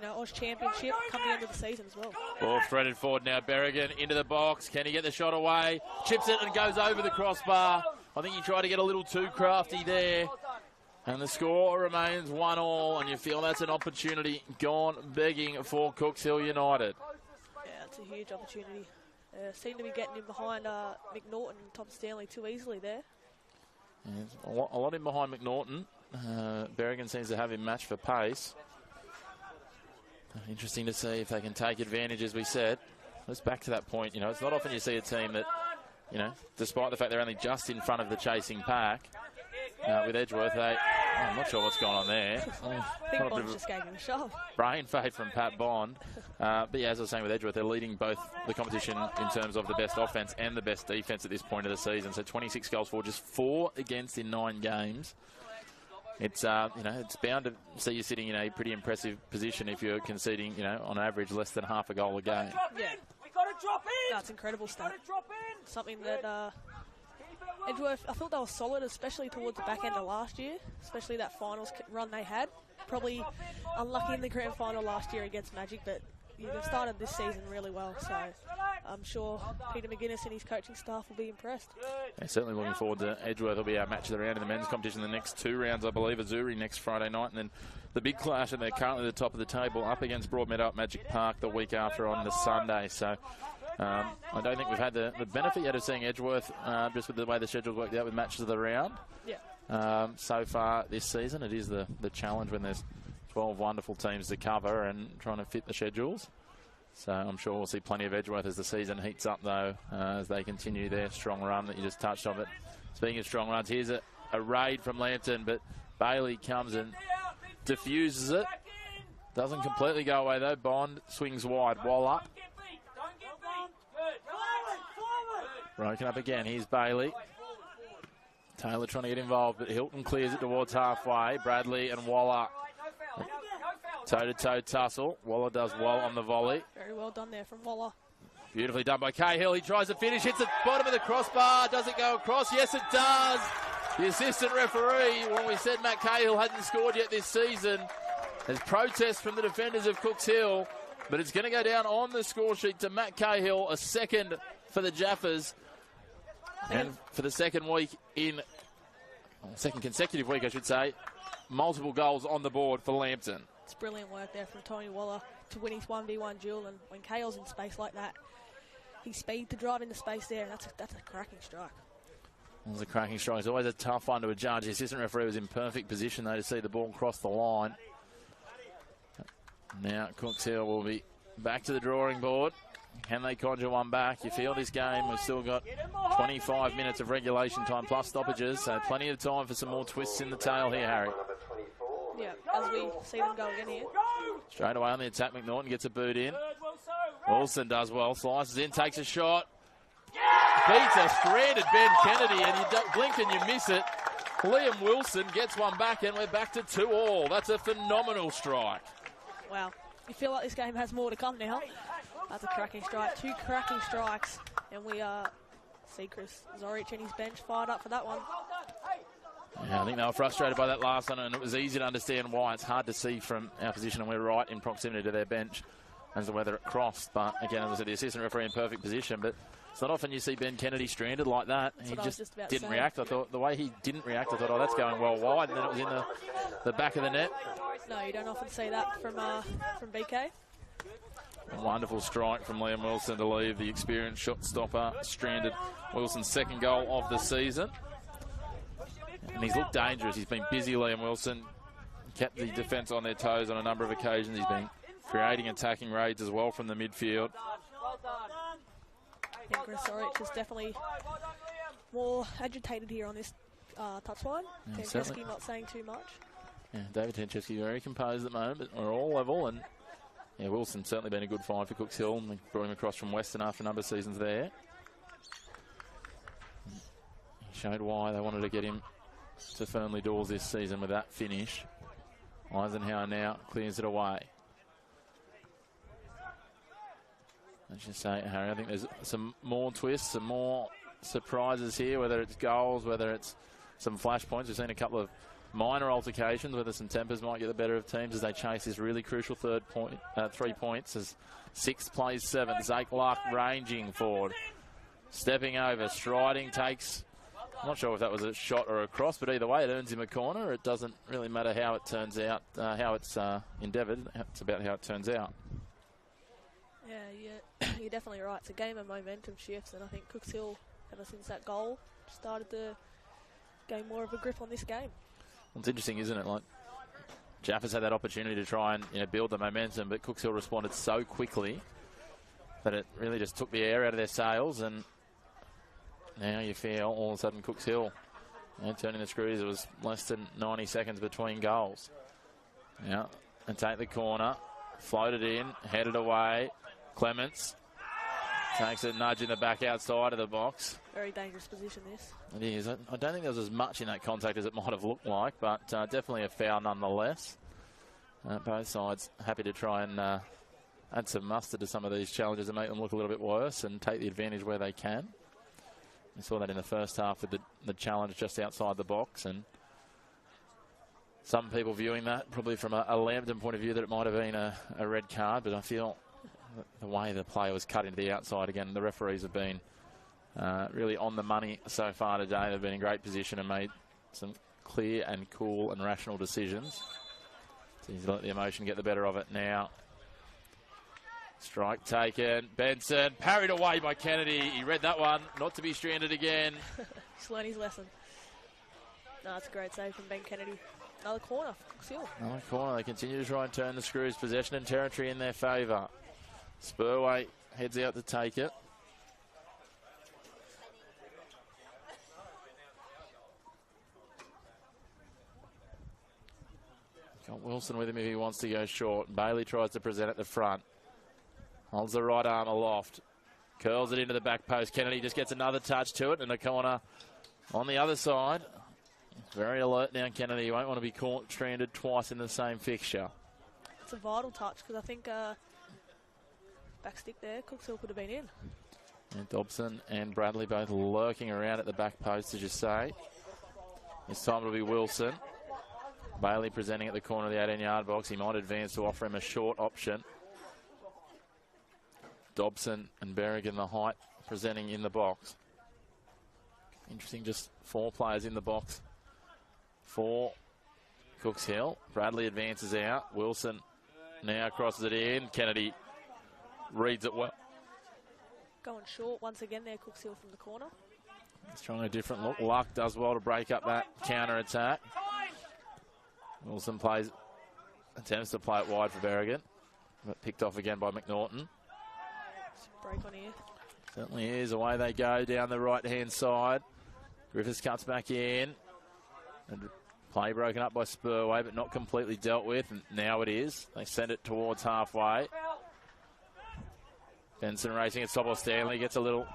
Oz Championship come the end of the season as well. Ball threaded forward now. Berrigan into the box. Can he get the shot away? Chips it and goes over the crossbar. I think he tried to get a little too crafty there. And the score remains 1-1, and you feel that's an opportunity gone begging for Cooks Hill United. Yeah, it's a huge opportunity. Seem to be getting in behind McNaughton and Tom Stanley too easily there. Yeah, a lot in behind McNaughton. Berrigan seems to have him matched for pace. Interesting to see if they can take advantage, as we said. Let's back to that point. It's not often you see a team that, despite the fact they're only just in front of the chasing pack, with Edgeworth, I'm not sure what's going on there. I think Bond just gave him a shove. Brain fade from Pat Bond. But yeah, as I was saying with Edgeworth, they're leading both the competition in terms of the best offence and the best defence at this point of the season. So 26 goals for, just 4 against in 9 games. It's it's bound to see you sitting in a pretty impressive position if you're conceding, on average less than half a goal a game. Yeah, that's incredible stuff. Something that Edgeworth, I thought they were solid, especially towards the back end of last year, especially that finals run they had. Probably unlucky in the grand final last year against Magic, but they've started this season really well. So I'm sure Peter McGuinness and his coaching staff will be impressed. They're certainly looking forward to Edgeworth. Will be our match of the round in the men's competition. The next 2 rounds, I believe, Azuri next Friday night, and then the big clash, and they're currently at the top of the table up against Broadmeadow at Magic Park the week after on the Sunday. So I don't think we've had the benefit yet of seeing Edgeworth just with the way the schedule's worked out with matches of the round. Yeah. So far this season, it is the challenge when there's 12 wonderful teams to cover and trying to fit the schedules. So I'm sure we'll see plenty of Edgeworth as the season heats up, though, as they continue their strong run that you just touched on. But speaking of strong runs, here's a raid from Lambton, but Bailey comes and diffuses it. Doesn't completely go away, though. Bond swings wide. Waller. Broken up again. Here's Bailey. Taylor trying to get involved, but Hilton clears it towards halfway. Bradley and Waller. Toe-to-toe tussle. Waller does well on the volley. Very well done there from Waller. Beautifully done by Cahill. He tries to finish. Hits the bottom of the crossbar. Does it go across? Yes, it does. The assistant referee, when we said Matt Cahill hadn't scored yet this season, there's protest from the defenders of Cooks Hill, but it's going to go down on the score sheet to Matt Cahill, a second for the Jaffas, and for the second consecutive week, I should say, multiple goals on the board for Lambton. It's brilliant work there from Tony Waller to win his 1v1 duel, and when Kale's in space like that, his speed to drive into space there, and that's a cracking strike. It was a cracking strike. It's always a tough one to judge. The assistant referee was in perfect position, though, to see the ball cross the line. Now Cooks Hill will be back to the drawing board. Can they conjure one back? You feel this game, we've still got 25 minutes of regulation time plus stoppages, so plenty of time for some more twists in the tail here, Harry. Yeah, as we see them go again here. Straight away on the attack, McNaughton gets a boot in. Wilson does well, slices in, takes a shot. Beats a stranded Ben Kennedy, and you don't blink and you miss it. Liam Wilson gets one back, and we're back to 2-2. That's a phenomenal strike. Wow, you feel like this game has more to come now. That's a cracking strike, 2 cracking strikes, and we see Chris Zorich and his bench fired up for that one. Yeah, I think they were frustrated by that last one, and it was easy to understand why. It's hard to see from our position, and we're right in proximity to their bench as to whether it crossed. But again, as I said, the assistant referee in perfect position, but it's not often you see Ben Kennedy stranded like that. He just didn't react. I thought the way he didn't react, I thought, oh, that's going well wide, and then it was in the back of the net. No, you don't often see that from BK. A wonderful strike from Liam Wilson to leave the experienced shot stopper stranded. Wilson's second goal of the season. And he's looked dangerous. He's been busy, Liam Wilson. Kept the defence on their toes on a number of occasions. He's been creating attacking raids as well from the midfield. Yeah, Chris Zorich is definitely more agitated here on this touchline. Yeah, Tenchevsky not saying too much. Yeah, David Tenchevsky very composed at the moment, but we're all level. And yeah, Wilson's certainly been a good find for Cooks Hill. And we brought him across from Western after a number of seasons there. He showed why they wanted to get him to Fernley Doors this season with that finish. Eisenhower now clears it away. Let's just say, Harry, I think there's some more twists, some more surprises here, whether it's goals, whether it's some flashpoints. We've seen a couple of minor altercations, whether some tempers might get the better of teams as they chase this really crucial 3 points as 6 plays 7. Zake Luck ranging forward. Stepping over, striding, takes... I'm not sure if that was a shot or a cross, but either way, it earns him a corner. It doesn't really matter how it turns out, how it's endeavoured. It's about how it turns out. Yeah, you're definitely right. It's a game of momentum shifts, and I think Cooks Hill, ever since that goal, started to gain more of a grip on this game. Well, it's interesting, isn't it? Like, Jaffas had that opportunity to try and build the momentum, but Cooks Hill responded so quickly that it really just took the air out of their sails, and now you feel all of a sudden Cooks Hill turning the screws. It was less than 90 seconds between goals. Yeah, and take the corner, floated in, headed away. Clements takes a nudge in the back outside of the box. Very dangerous position, this. It is. I don't think there was as much in that contact as it might have looked like, but definitely a foul nonetheless. Both sides happy to try and add some mustard to some of these challenges and make them look a little bit worse and take the advantage where they can. We saw that in the first half with the challenge just outside the box, and some people viewing that probably from a Lambton point of view that it might have been a red card, but I feel the way the play was cut into the outside, again, the referees have been really on the money so far today. They've been in great position and made some clear and cool and rational decisions. So he's let the emotion get the better of it now. Strike taken. Benson parried away by Kennedy. He read that one. Not to be stranded again. He's learned his lesson. No, it's a great save from Ben Kennedy. Another corner for Cooks Hill. Another corner. They continue to try and turn the screws. Possession and territory in their favour. Spurway heads out to take it. Got Wilson with him if he wants to go short. Bailey tries to present at the front. Holds the right arm aloft. Curls it into the back post. Kennedy just gets another touch to it, and a corner on the other side. Very alert now, Kennedy. He won't want to be caught stranded twice in the same fixture. It's a vital touch because I think back stick there, Cooks Hill could have been in. And Dobson and Bradley both lurking around at the back post, as you say. This time it'll be Wilson. Bailey presenting at the corner of the 18-yard box. He might advance to offer him a short option. Dobson and Berrigan, the height, presenting in the box. Interesting, just 4 players in the box for Cooks Hill. Bradley advances out. Wilson now crosses it in. Kennedy reads it well. Going short once again there, Cooks Hill from the corner. He's trying a different look. Luck does well to break up that counter attack. Wilson attempts to play it wide for Berrigan, but picked off again by McNaughton. Break on here. Certainly is. Away they go down the right-hand side. Griffiths cuts back in. And play broken up by Spurway, but not completely dealt with. And now it is. They send it towards halfway. Benson racing at top of Stanley. Gets a little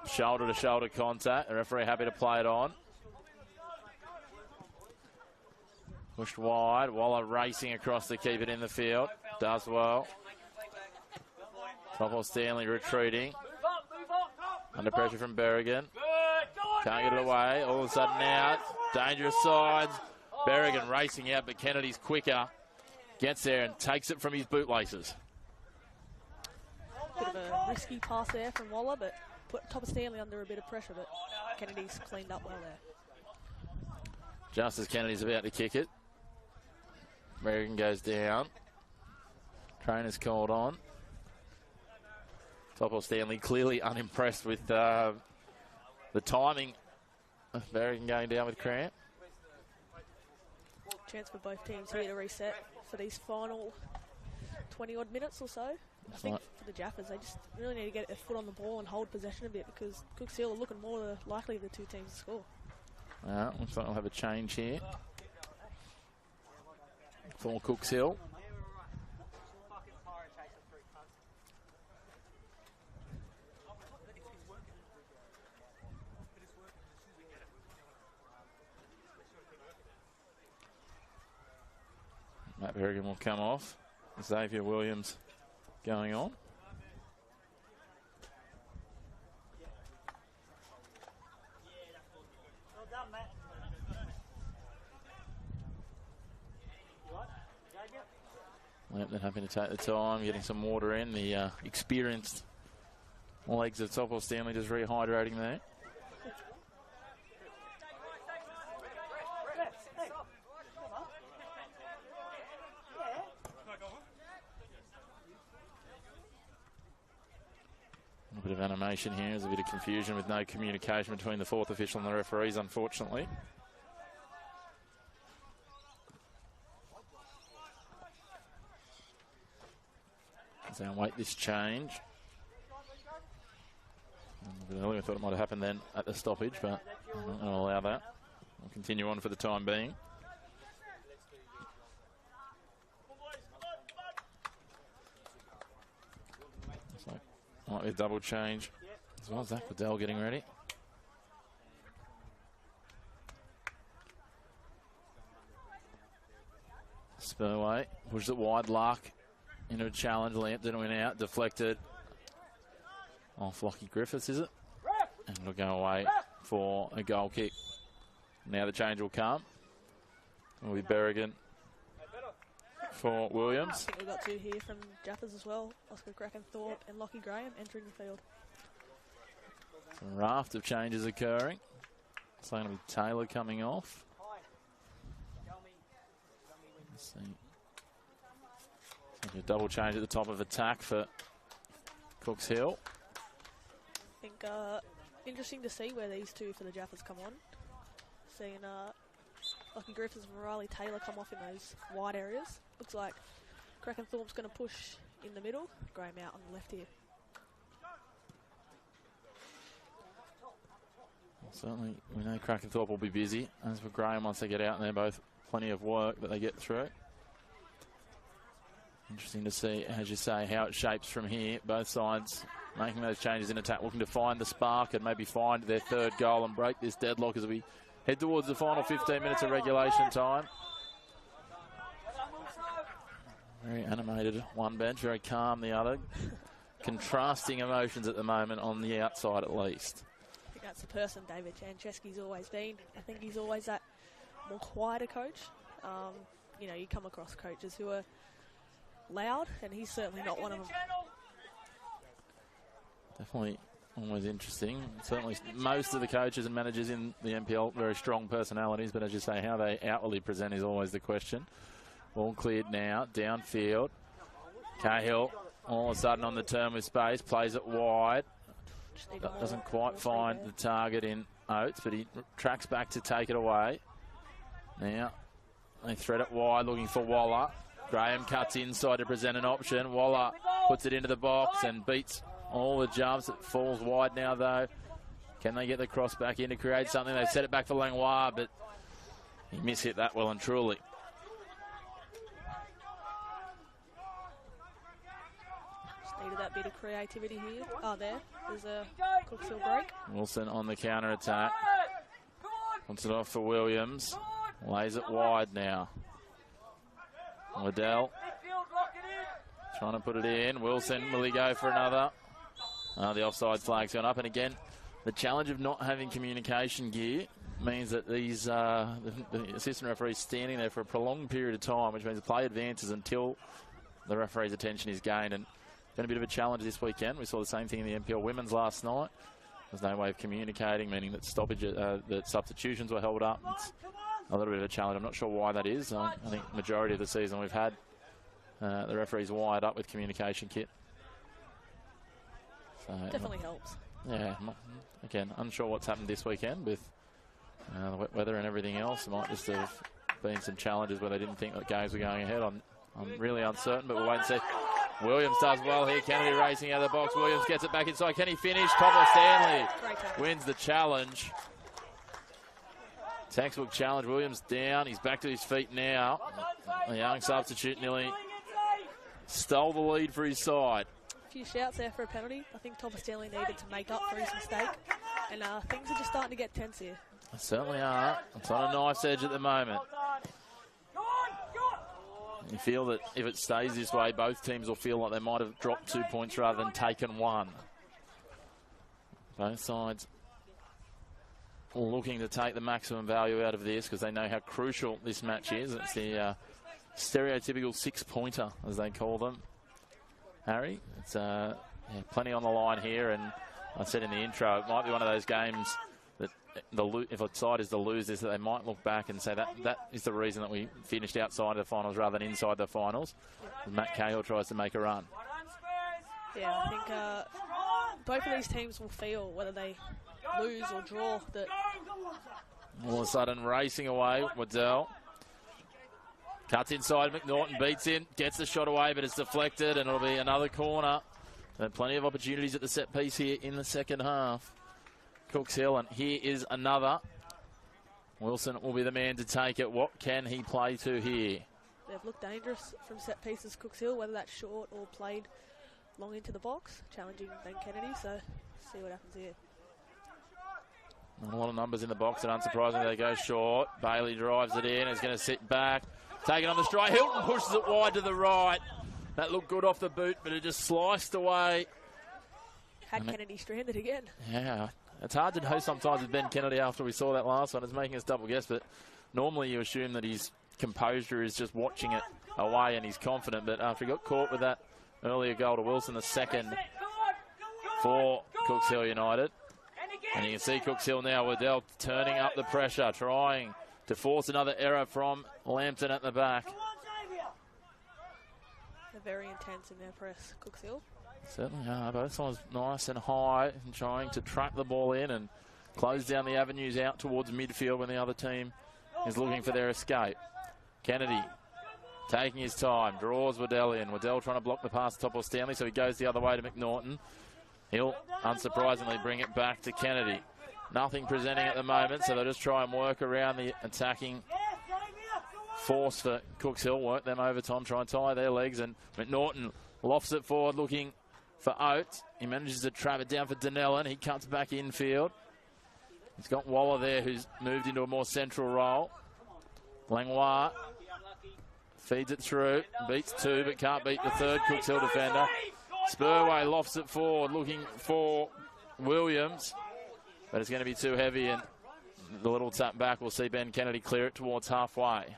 shoulder-to-shoulder contact. The referee happy to play it on. Pushed wide. Waller racing across to keep it in the field. Does well. Top of Stanley retreating. Under pressure from Berrigan. Can't get it away. All of a sudden now, dangerous sides. Berrigan racing out, but Kennedy's quicker. Gets there and takes it from his bootlaces. Bit of a risky pass there from Waller, but put Top of Stanley under a bit of pressure, but Kennedy's cleaned up well there. Just as Kennedy's about to kick it, Berrigan goes down. Trainer's called on. Top of Stanley clearly unimpressed with the timing of Berrigan going down with cramp. Chance for both teams here to reset for these final 20-odd minutes or so. I think for the Jaffas, they just really need to get their foot on the ball and hold possession a bit, because Cooks Hill are looking more likely of the two teams to score. Looks like we'll have a change here for Cooks Hill. Matt Berrigan will come off. Xavier Williams going on. Lambton having to take the time, getting some water in. The experienced legs of Topol Stanley just rehydrating there. A bit of animation here. There's a bit of confusion with no communication between the fourth official and the referees, unfortunately. So wait this change. A bit earlier, I thought it might have happened then at the stoppage, but I'm not going to allow that. We'll continue on for the time being. So, might be a double change as well. Zach Liddell getting ready. Spurway pushes it wide. Lark into a challenge. Lambton went out. Deflected off Lockie Griffiths, is it? And it'll go away for a goal kick. Now the change will come. It'll be Berrigan for Williams. I think we've got two here from Jaffas as well. Oscar Crackenthorpe and Lockie Graham entering the field. A raft of changes occurring. It's going to be Taylor coming off. Let's see. A double change at the top of attack for Cooks Hill. I think interesting to see where these two for the Jaffas come on. Seeing Lockie Griffiths and Riley Taylor come off in those wide areas. Looks like Crackenthorpe's going to push in the middle. Graham out on the left here. Well, certainly, we know Crackenthorpe will be busy. As for Graham, once they get out, and they're both plenty of work that they get through. Interesting to see, as you say, how it shapes from here. Both sides making those changes in attack, looking to find the spark and maybe find their third goal and break this deadlock as we head towards the final 15 minutes of regulation time. Very animated one bench, very calm the other. Contrasting emotions at the moment on the outside at least. I think that's the person David Jancheski's always been. I think he's always that more quieter coach. You know, you come across coaches who are loud, and he's certainly not one of them. Definitely Always interesting. Certainly most of the coaches and managers in the NPL, very strong personalities, but as you say, how they outwardly present is always the question. All cleared now, downfield. Cahill all of a sudden on the turn with space, plays it wide. Doesn't quite find the target in Oates, but he tracks back to take it away. Now, they thread it wide, looking for Waller. Graham cuts inside to present an option. Waller puts it into the box and beats all the jumps. It falls wide now, though. Can they get the cross back in to create something? They set it back for Langlois, but he mishit that well and truly. Just needed that bit of creativity here. Oh, there's a Cooksville break. Wilson on the counter attack. Wants it off for Williams. Lays it wide now. Waddell trying to put it in. Wilson, will he go for another? The offside flag's gone up. And again, the challenge of not having communication gear means that these the assistant referee's standing there for a prolonged period of time, which means the play advances until the referee's attention is gained. And been a bit of a challenge this weekend. We saw the same thing in the NPL women's last night. There's no way of communicating, meaning that that substitutions were held up. It's a little bit of a challenge. I'm not sure why that is. I think majority of the season we've had the referees wired up with communication kit. So, definitely helps. Yeah, again, unsure what's happened this weekend with the wet weather and everything else. It might just have been some challenges where they didn't think that games were going ahead. I'm really uncertain, but we'll wait and see. Williams does well here. Kennedy racing out of the box. Williams gets it back inside. Can he finish? Copper Stanley wins the challenge. Textbook challenge. Williams down. He's back to his feet now. A young substitute nearly stole the lead for his side. A few shouts there for a penalty. I think Topper Stanley needed to make up for his mistake. And things are just starting to get tense here. They certainly are. It's on a knife's edge at the moment. You feel that if it stays this way, both teams will feel like they might have dropped 2 points rather than taken one. Both sides looking to take the maximum value out of this because they know how crucial this match is. It's the stereotypical six-pointer, as they call them. Harry, it's plenty on the line here, and I said in the intro, it might be one of those games that if a side is to lose this, that they might look back and say that is the reason that we finished outside of the finals rather than inside the finals. Matt Cahill tries to make a run. Yeah, I think both of these teams will feel whether they lose or draw that. All of a sudden racing away, Waddell. Cuts inside, McNaughton beats in, gets the shot away, but it's deflected, and it'll be another corner. And plenty of opportunities at the set piece here in the second half. Cooks Hill, and here is another. Wilson will be the man to take it. What can he play to here? They've looked dangerous from set pieces, Cooks Hill, whether that's short or played long into the box, challenging Ben Kennedy, so see what happens here. A lot of numbers in the box, and unsurprisingly they go short. Bailey drives it in, is going to sit back. Taking on the strike. Hilton pushes it wide to the right. That looked good off the boot, but it just sliced away. Had Kennedy stranded again. Yeah, it's hard to know sometimes with Ben Kennedy after we saw that last one. It's making us double guess, but normally you assume that his composure is just watching it away and he's confident. But after he got caught with that earlier goal to Wilson, the second for Cooks Hill United. And you can see Cooks Hill now, Waddell turning up the pressure, trying to force another error from Lambton at the back. They're very intense in their press, Cooks Hill. Certainly are. Both sides nice and high and trying to trap the ball in and close down the avenues out towards midfield when the other team is looking for their escape. Kennedy taking his time, draws Waddell in. Waddell trying to block the pass to top of Stanley, so he goes the other way to McNaughton. He'll, unsurprisingly, bring it back to Kennedy. Nothing presenting at the moment, so they'll just try and work around the attacking force for Cooks Hill. Work them over time, try and tie their legs, and McNaughton lofts it forward looking for Oates. He manages to trap it down for Donnellan. He cuts back infield. He's got Waller there, who's moved into a more central role. Langlois feeds it through, beats two, but can't beat the third Cooks Hill defender. Spurway lofts it forward, looking for Williams, but it's going to be too heavy, and the little tap back will see Ben Kennedy clear it towards halfway.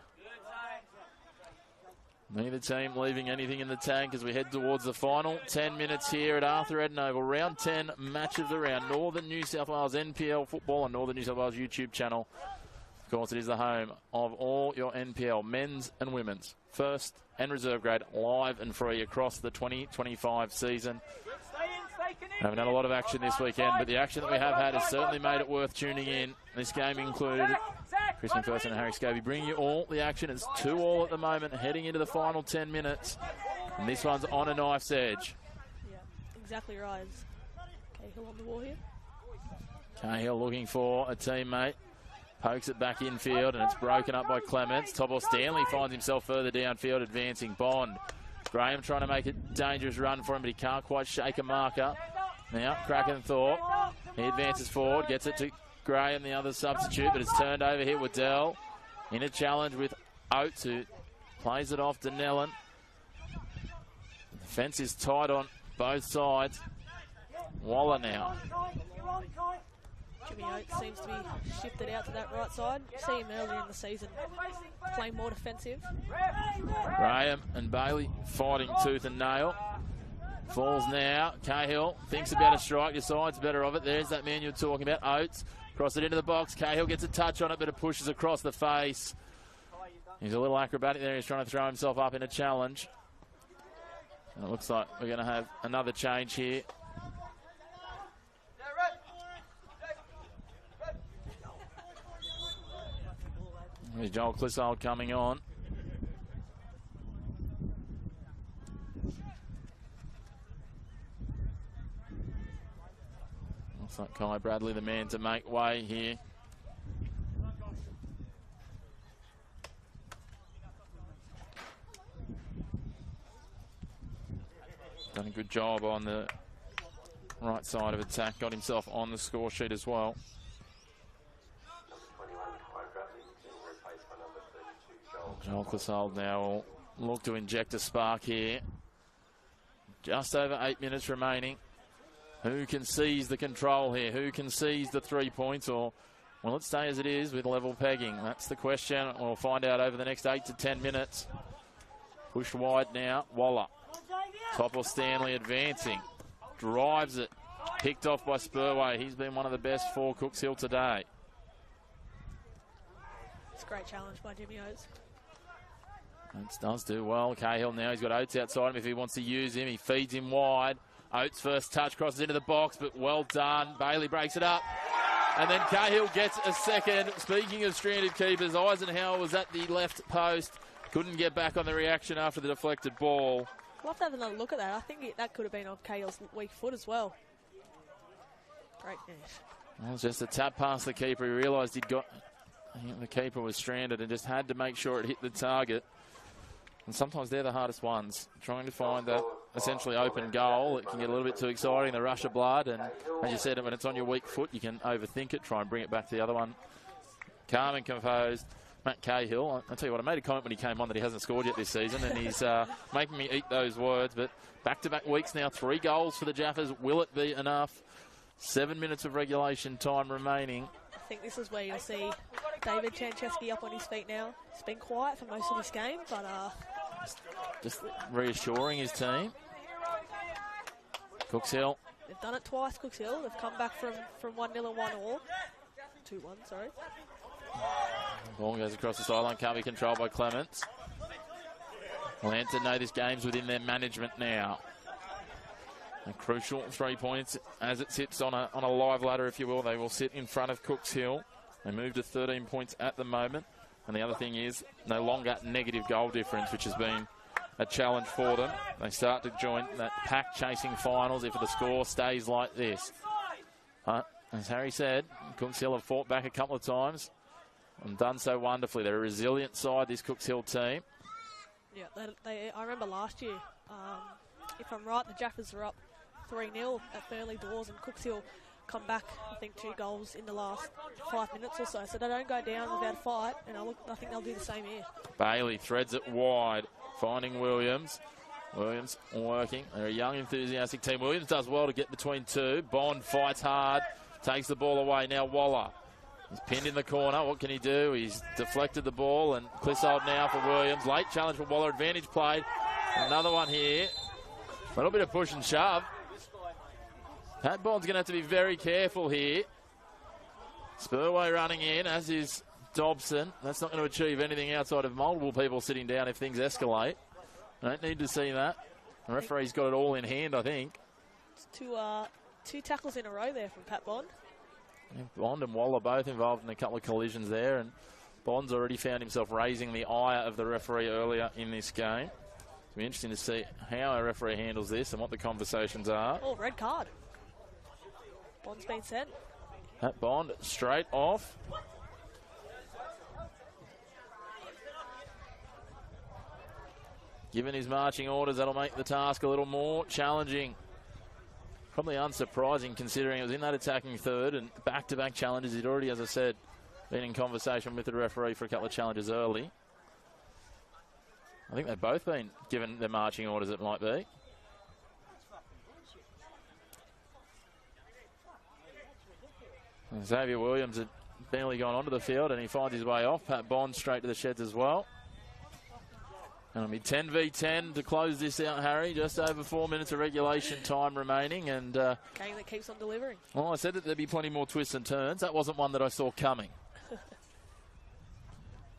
Neither team leaving anything in the tank as we head towards the final 10 minutes here at Arthur Ednoval. Round 10, match of the round. Northern New South Wales NPL football on Northern New South Wales YouTube channel. Of course, it is the home of all your NPL men's and women's first and reserve grade, live and free across the 2025 season. Haven't had a lot of action this weekend, but the action that we have had has certainly made it worth tuning in. This game included Chris McPherson and Harry Scobie bringing you all the action. It's 2-2 at the moment, heading into the final 10 minutes. And this one's on a knife's edge. Yeah, exactly right. Cahill on the wall here. Cahill looking for a teammate. Pokes it back infield, and it's broken up by Clements. Tobor Stanley finds himself further downfield, advancing. Bond. Graham trying to make a dangerous run for him, but he can't quite shake a marker. Now, Krakenthorpe. He advances forward, gets it to Graham, the other substitute, but it's turned over here. Waddell in a challenge with Oates, who plays it off to Nellen. The fence is tight on both sides. Waller now. Jimmy Oates seems to be shifted out to that right side. See him earlier in the season playing more defensive. Graham and Bailey fighting tooth and nail. Falls now. Cahill thinks about a strike, decides better of it. There's that man you're talking about. Oates cross it into the box. Cahill gets a touch on it, but it pushes across the face. He's a little acrobatic there. He's trying to throw himself up in a challenge. And it looks like we're going to have another change here. There's Joel Clissold coming on. Looks like Kai Bradley the man to make way here. Done a good job on the right side of attack. Got himself on the score sheet as well. Joel Clissold now will look to inject a spark here. Just over 8 minutes remaining. Who can seize the control here? Who can seize the 3 points? Or will it stay as it is with level pegging? That's the question. We'll find out over the next 8 to 10 minutes. Pushed wide now. Waller. Topple Stanley advancing. Drives it. Picked off by Spurway. He's been one of the best for Cooks Hill today. It's a great challenge by Jimmy Oates. Oates does do well. Cahill now, he's got Oates outside him if he wants to use him. He feeds him wide. Oates' first touch crosses into the box, but well done. Bailey breaks it up. And then Cahill gets a second. Speaking of stranded keepers, Eisenhower was at the left post. Couldn't get back on the reaction after the deflected ball. We'll have to have another look at that. I think that could have been on Cahill's weak foot as well. Great finish. Well, it was just a tap past the keeper. He realised the keeper was stranded and just had to make sure it hit the target. And sometimes they're the hardest ones. Trying to find that essentially open goal, it can get a little bit too exciting, the rush of blood. And as you said, when it's on your weak foot, you can overthink it, try and bring it back to the other one. Calm and composed. Matt Cahill, I'll tell you what, I made a comment when he came on that he hasn't scored yet this season, and he's making me eat those words. But back-to-back weeks now, 3 goals for the Jaffas. Will it be enough? 7 minutes of regulation time remaining. I think this is where you'll see David Chancheski up on his feet now. He's been quiet for most of this game, but just reassuring his team. Cooks Hill. They've done it twice, Cooks Hill. They've come back from 1-0 and 1-1. 2-1, sorry. Ball goes across the sideline, can't be controlled by Clements. Lambton know this game's within their management now. A crucial 3 points as it sits on a live ladder, if you will. They will sit in front of Cooks Hill. They move to 13 points at the moment. And the other thing is no longer negative goal difference, which has been a challenge for them. They start to join that pack chasing finals if the score stays like this. As Harry said, Cooks Hill have fought back a couple of times and done so wonderfully. They're a resilient side, this Cooks Hill team. Yeah, I remember last year, if I'm right, the Jaffas were up 3-0 at Burnley Doors, and Cooks Hill come back, I think, 2 goals in the last 5 minutes or so. So they don't go down without a fight, and I think they'll do the same here. Bailey threads it wide, finding Williams. Williams working. They're a young, enthusiastic team. Williams does well to get between two. Bond fights hard, takes the ball away. Now Waller. He's pinned in the corner. What can he do? He's deflected the ball, and Clissold now for Williams. Late challenge for Waller. Advantage played. Another one here. A little bit of push and shove. Pat Bond's going to have to be very careful here. Spurway running in, as is Dobson. That's not going to achieve anything outside of multiple people sitting down if things escalate. Don't need to see that. The referee's got it all in hand, I think. It's two tackles in a row there from Pat Bond. Yeah, Bond and Waller both involved in a couple of collisions there, and Bond's already found himself raising the ire of the referee earlier in this game. It'll be interesting to see how our referee handles this and what the conversations are. Oh, red card. Bond's been sent. Pat Bond straight off. Given his marching orders, that'll make the task a little more challenging. Probably unsurprising considering it was in that attacking third and back-to-back challenges. He'd already, as I said, been in conversation with the referee for a couple of challenges early. I think they've both been given their marching orders, it might be. And Xavier Williams had barely gone onto the field and he finds his way off. Pat Bond straight to the sheds as well. And it'll be 10 v 10 to close this out, Harry. Just over 4 minutes of regulation time remaining. And game that keeps on delivering. Well, I said that there'd be plenty more twists and turns. That wasn't one that I saw coming.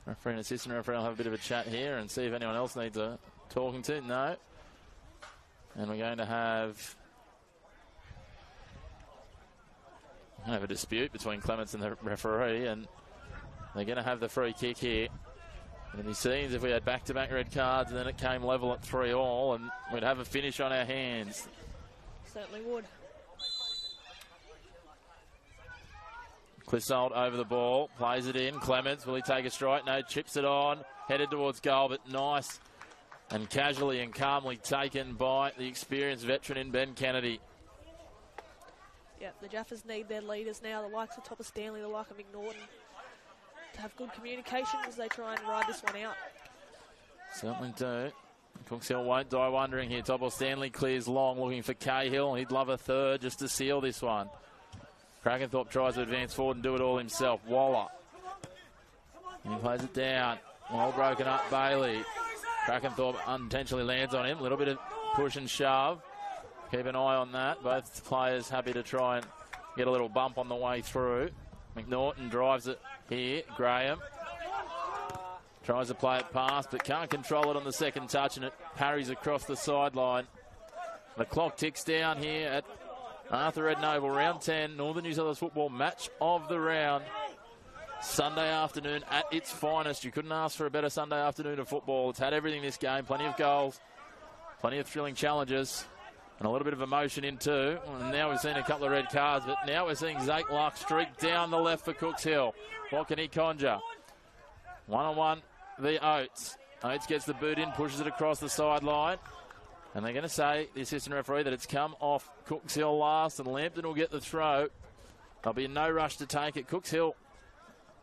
Referee and assistant referee will have a bit of a chat here and see if anyone else needs a talking to. No. And we're going to have a dispute between Clements and the referee, and they're going to have the free kick here. And he seems if we had back-to-back red cards and then it came level at 3-3, and we'd have a finish on our hands. Certainly would. Clissold over the ball, plays it in. Clements, will he take a strike? No, chips it on, headed towards goal, but nice and casually and calmly taken by the experienced veteran in Ben Kennedy. Yeah, the Jaffas need their leaders now, the likes of Topper Stanley, the like of McNaughton, to have good communication as they try and ride this one out. Certainly do. Cooks Hill won't die wondering here. Topper Stanley clears long, looking for Cahill. He'd love a third just to seal this one. Krakenthorpe tries to advance forward and do it all himself. Waller. He plays it down. Well broken up, Bailey. Krakenthorpe unintentionally lands on him. A little bit of push and shove. Keep an eye on that. Both players happy to try and get a little bump on the way through. McNaughton drives it here. Graham tries to play it past, but can't control it on the second touch, and it parries across the sideline. The clock ticks down here at Arthur Eden Oval, round 10, Northern New South Wales football match of the round. Sunday afternoon at its finest. You couldn't ask for a better Sunday afternoon of football. It's had everything this game. Plenty of goals, plenty of thrilling challenges, and a little bit of emotion in too. And now we've seen a couple of red cards, but now we're seeing Zake Luck streak down the left for Cooks Hill. What can he conjure? One-on-one, the Oates. Oates gets the boot in, pushes it across the sideline. And they're going to say, the assistant referee, that it's come off Cooks Hill last, and Lambton will get the throw. There'll be no rush to take it. Cooks Hill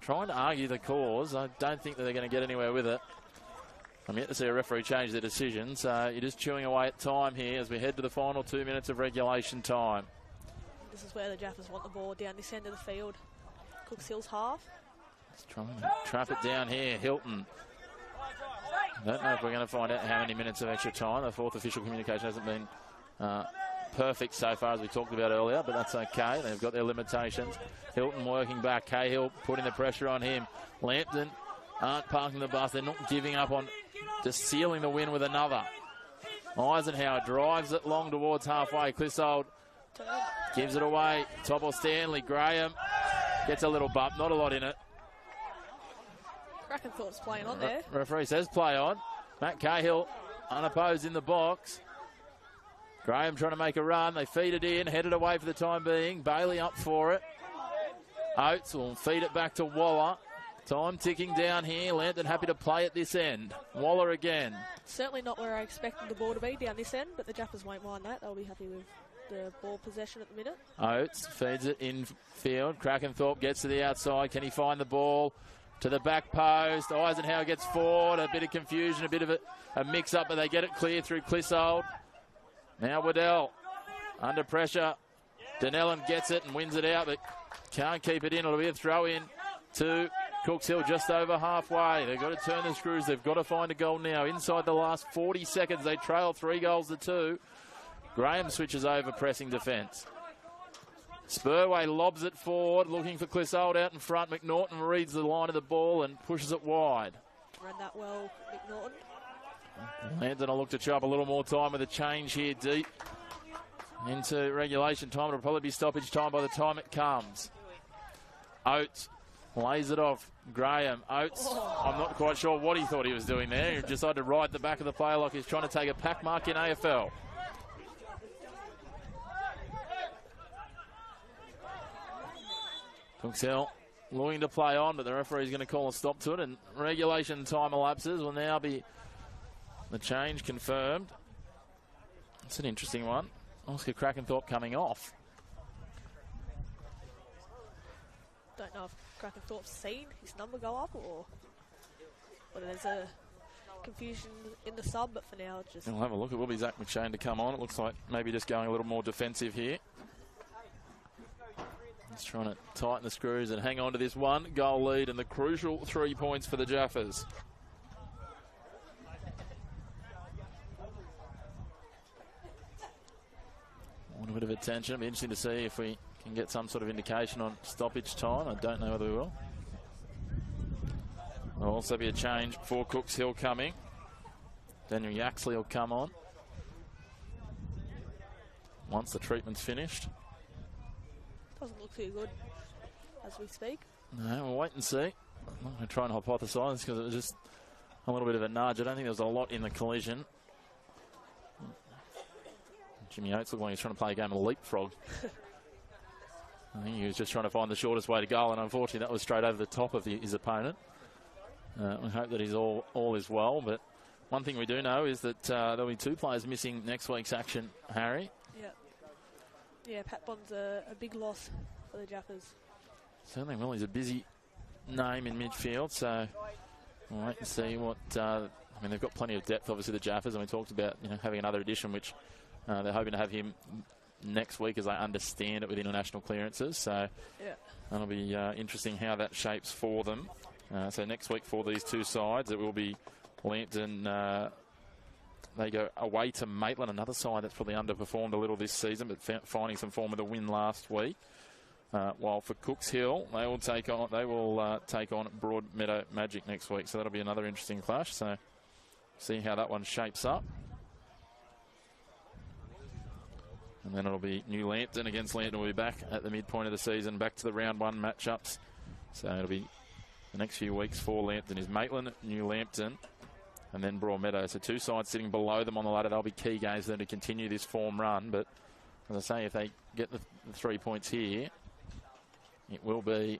trying to argue the cause. I don't think that they're going to get anywhere with it. I'm yet to see a referee change their decision, so you're just chewing away at time here as we head to the final 2 minutes of regulation time. This is where the Jaffas want the ball down this end of the field. Cooks Hill's half. Let's try and trap it down here. Hilton. I don't know if we're going to find out how many minutes of extra time. The fourth official communication hasn't been perfect so far, as we talked about earlier, but that's okay. They've got their limitations. Hilton working back. Cahill putting the pressure on him. Lambton aren't parking the bus. They're not giving up on just sealing the win with another. Eisenhower drives it long towards halfway. Clissold gives it away. Topper Stanley. Graham gets a little bump. Not a lot in it. Krakenthorpe's playing on there. Referee says play on. Matt Cahill unopposed in the box. Graham trying to make a run. They feed it in, headed away for the time being. Bailey up for it. Oates will feed it back to Waller. Time ticking down here. Lambton happy to play at this end. Waller again. Certainly not where I expected the ball to be down this end, but the Jaffas won't mind that. They'll be happy with the ball possession at the minute. Oates feeds it in field. Krakenthorpe gets to the outside. Can he find the ball? To the back post. Eisenhower gets forward. A bit of confusion, a bit of a mix-up, but they get it clear through Clissold. Now Waddell under pressure. Denellen gets it and wins it out, but can't keep it in. It'll be a throw in to Cooks Hill, just over halfway. They've got to turn the screws. They've got to find a goal now. Inside the last 40 seconds, they trail 3-2. Graham switches over, pressing defence. Spurway lobs it forward, looking for Clissold out in front. McNaughton reads the line of the ball and pushes it wide. Ran that well, McNaughton. Lambton will look to chop a little more time with a change here deep into regulation time. It'll probably be stoppage time by the time it comes. Oates lays it off. Graham. Oates, I'm not quite sure what he thought he was doing there. He decided to ride the back of the player like he's trying to take a pack mark in AFL. Cooks Hill looking to play on, but the referee's going to call a stop to it, and regulation time elapses. Will now be the change confirmed. It's an interesting one. Oscar Krakenthorpe coming off. Don't know if Krakenthorpe's seen his number go up or whether there's a confusion in the sub, but for now it's just... We'll have a look. It will be Zach McShane to come on. It looks like maybe just going a little more defensive here. He's trying to tighten the screws and hang on to this 1-goal lead and the crucial 3 points for the Jaffas. Want a bit of attention. It'll be interesting to see if we can get some sort of indication on stoppage time. I don't know whether we will. There'll also be a change for Cooks Hill coming. Daniel Yaxley will come on once the treatment's finished. Doesn't look too good as we speak. No, we'll wait and see. I'm not going to try and hypothesise because it was just a little bit of a nudge. I don't think there was a lot in the collision. Jimmy Oates looked like he's trying to play a game of leapfrog. I think he was just trying to find the shortest way to goal, and unfortunately that was straight over the top of his opponent. We hope that he's all is well, but one thing we do know is that there'll be 2 players missing next week's action, Harry. Yeah, Pat Bond's a big loss for the Jaffas. Certainly will. He's a busy name in midfield, so we'll wait and see what... I mean, they've got plenty of depth, obviously, the Jaffas, and we talked about having another addition, which they're hoping to have him next week as they understand it with international clearances. So that'll be interesting how that shapes for them. So next week for these 2 sides, it will be Lambton... They go away to Maitland, another side that's probably underperformed a little this season, but finding some form with a win last week. While for Cooks Hill, they will take on Broadmeadow Magic next week. So that'll be another interesting clash. So see how that one shapes up. And then it'll be New Lambton against Lambton. We'll be back at the midpoint of the season, back to the round 1 matchups. So it'll be the next few weeks for Lambton is Maitland, New Lambton, and then Broadmeadow. So 2 sides sitting below them on the ladder. They'll be key games for them to continue this form run. But as I say, if they get the 3 points here, it will be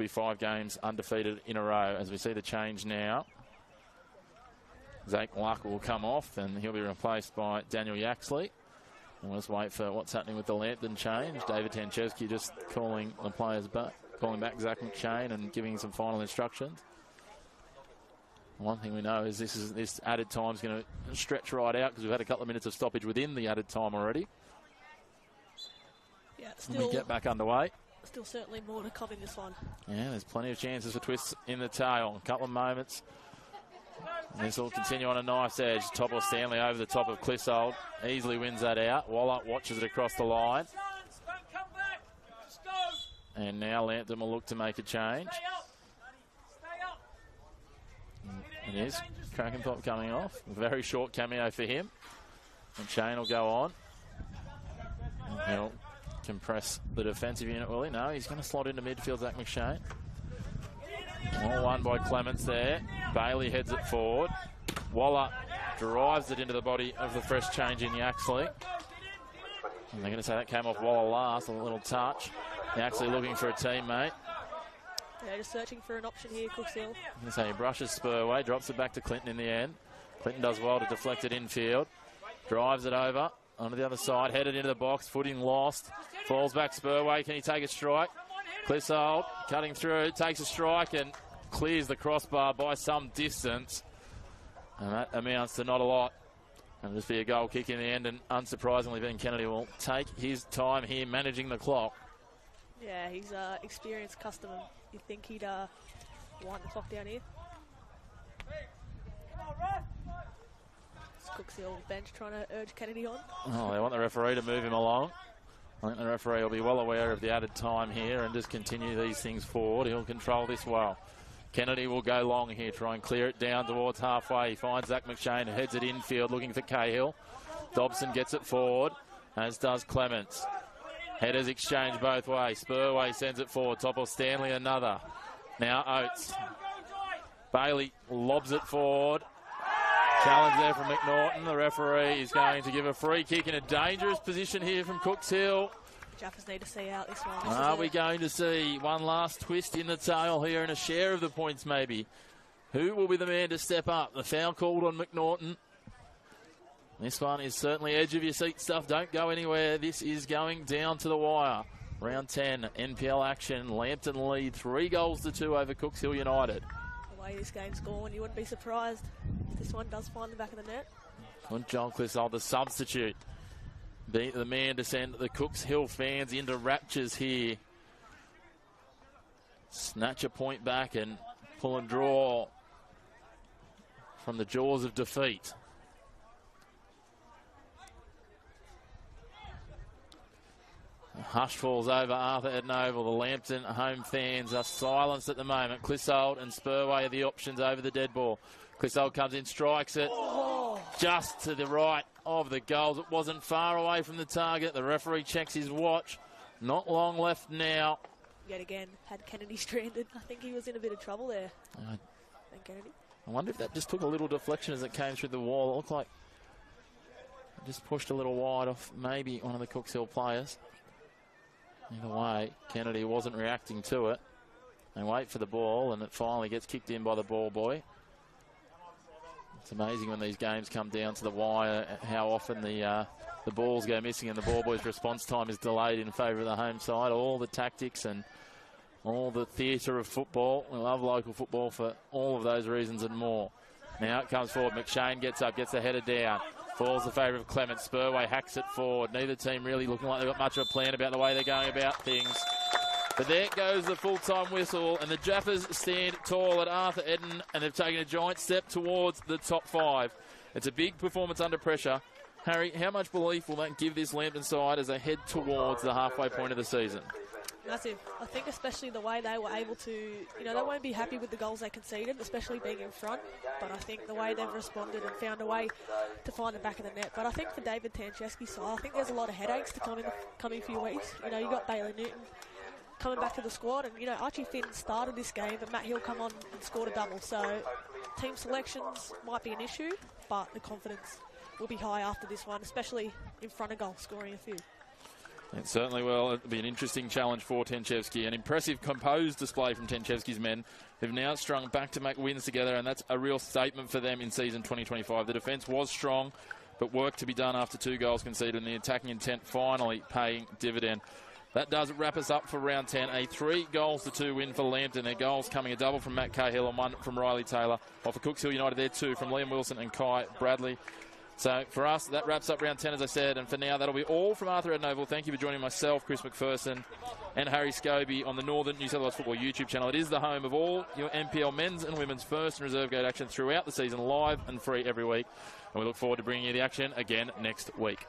5 games undefeated in a row. As we see the change now, Zach Luck will come off and he'll be replaced by Daniel Yaxley. We'll just wait for what's happening with the Lambton change. David Tanchevsky just calling the players back, calling back Zach McShane and giving some final instructions. One thing we know is this added time is going to stretch right out because we've had a couple of minutes of stoppage within the added time already. Yeah, still we get back underway. Still certainly more to come in this one. Yeah, there's plenty of chances for twists in the tail. A couple of moments. And this will continue on a knife's edge. Topple Stanley over the top of Clissold. Easily wins that out. Wallop watches it across the line. And now Lambton will look to make a change. It is Krakenthorpe coming off. A very short cameo for him. And Shane will go on. And he'll compress the defensive unit, will he? No, he's going to slot into midfield, Zach McShane. All won by Clements there. Bailey heads it forward. Waller drives it into the body of the fresh change in Yaxley. And they're going to say that came off Waller last, a little touch. Yaxley looking for a teammate. Yeah, just searching for an option here, Cooks Hill. So he brushes Spurway, drops it back to Clinton in the end. Clinton does well to deflect it infield. Drives it over onto the other side, headed into the box, footing lost. Falls back Spurway, can he take a strike? Clissold cutting through, takes a strike and clears the crossbar by some distance. And that amounts to not a lot. It'll just be a goal kick in the end, and unsurprisingly Ben Kennedy will take his time here managing the clock. Yeah, he's experienced customer. You think he'd wind the clock down here? It's Cooks Hill bench trying to urge Kennedy on. Oh, they want the referee to move him along. I think the referee will be well aware of the added time here and just continue these things forward. He'll control this well. Kennedy will go long here, try and clear it down towards halfway. He finds Zach McShane, who heads it infield looking for Cahill. Dobson gets it forward, as does Clements. Headers exchange both ways. Spurway sends it forward. Top of Stanley, another. Now Oates. Bailey lobs it forward. Challenge there from McNaughton. The referee is going to give a free kick in a dangerous position here from Cooks Hill. Jaffas need to see out this one. Are we going to see one last twist in the tail here and a share of the points maybe? Who will be the man to step up? The foul called on McNaughton. This one is certainly edge of your seat stuff. Don't go anywhere. This is going down to the wire. Round 10, NPL action. Lambton lead 3-2 over Cooks Hill United. The way this game's gone, you wouldn't be surprised if this one does find the back of the net. And John Clissold, the substitute, be the man to send the Cooks Hill fans into raptures here. Snatch a point back and pull and draw from the jaws of defeat. Hush falls over Arthur Eden Oval. The Lambton home fans are silenced at the moment. Clissold and Spurway are the options over the dead ball. Clissold comes in, strikes it just to the right of the goals. It wasn't far away from the target. The referee checks his watch. Not long left now. Yet again, had Kennedy stranded. I think he was in a bit of trouble there. Thank Kennedy. I wonder if that just took a little deflection as it came through the wall. It looked like it just pushed a little wide off maybe one of the Cooks Hill players. Either way, Kennedy wasn't reacting to it. They wait for the ball, and it finally gets kicked in by the ball boy. It's amazing when these games come down to the wire how often the balls go missing and the ball boy's response time is delayed in favour of the home side. All the tactics and all the theatre of football. We love local football for all of those reasons and more. Now it comes forward. McShane gets up, gets the header down. Falls the favour of Clements. Spurway hacks it forward. Neither team really looking like they've got much of a plan about the way they're going about things. But there goes the full-time whistle, and the Jaffas stand tall at Arthur Eden, and they've taken a giant step towards the top 5. It's a big performance under pressure. Harry, how much belief will that give this Lambton side as they head towards the halfway point of the season? Massive. I think especially the way they were able to, they won't be happy with the goals they conceded, especially being in front. But I think the way they've responded and found a way to find the back of the net. But I think for David Tanchesky's side, I think there's a lot of headaches to come in the coming few weeks. You got Bailey Newton coming back to the squad, and Archie Finn started this game, but Matt Hill come on and scored a double. So team selections might be an issue, but the confidence will be high after this one, especially in front of goal, scoring a few. It certainly will. It'll be an interesting challenge for Tanchevsky. An impressive composed display from Tanchevsky's men, who've now strung back-to-back wins together, and that's a real statement for them in season 2025. The defence was strong, but work to be done after 2 goals conceded, and the attacking intent finally paying dividend. That does wrap us up for round 10. A 3-2 win for Lambton. Their goals coming a double from Matt Cahill and 1 from Riley Taylor. While for Cooks Hill United, they're 2 from Liam Wilson and Kai Bradley. So for us, that wraps up round 10, as I said. And for now, that'll be all from Arthur Eden Oval. Thank you for joining myself, Chris McPherson, and Harry Scobie on the Northern New South Wales Football YouTube channel. It is the home of all your NPL men's and women's first and reserve grade action throughout the season, live and free every week. And we look forward to bringing you the action again next week.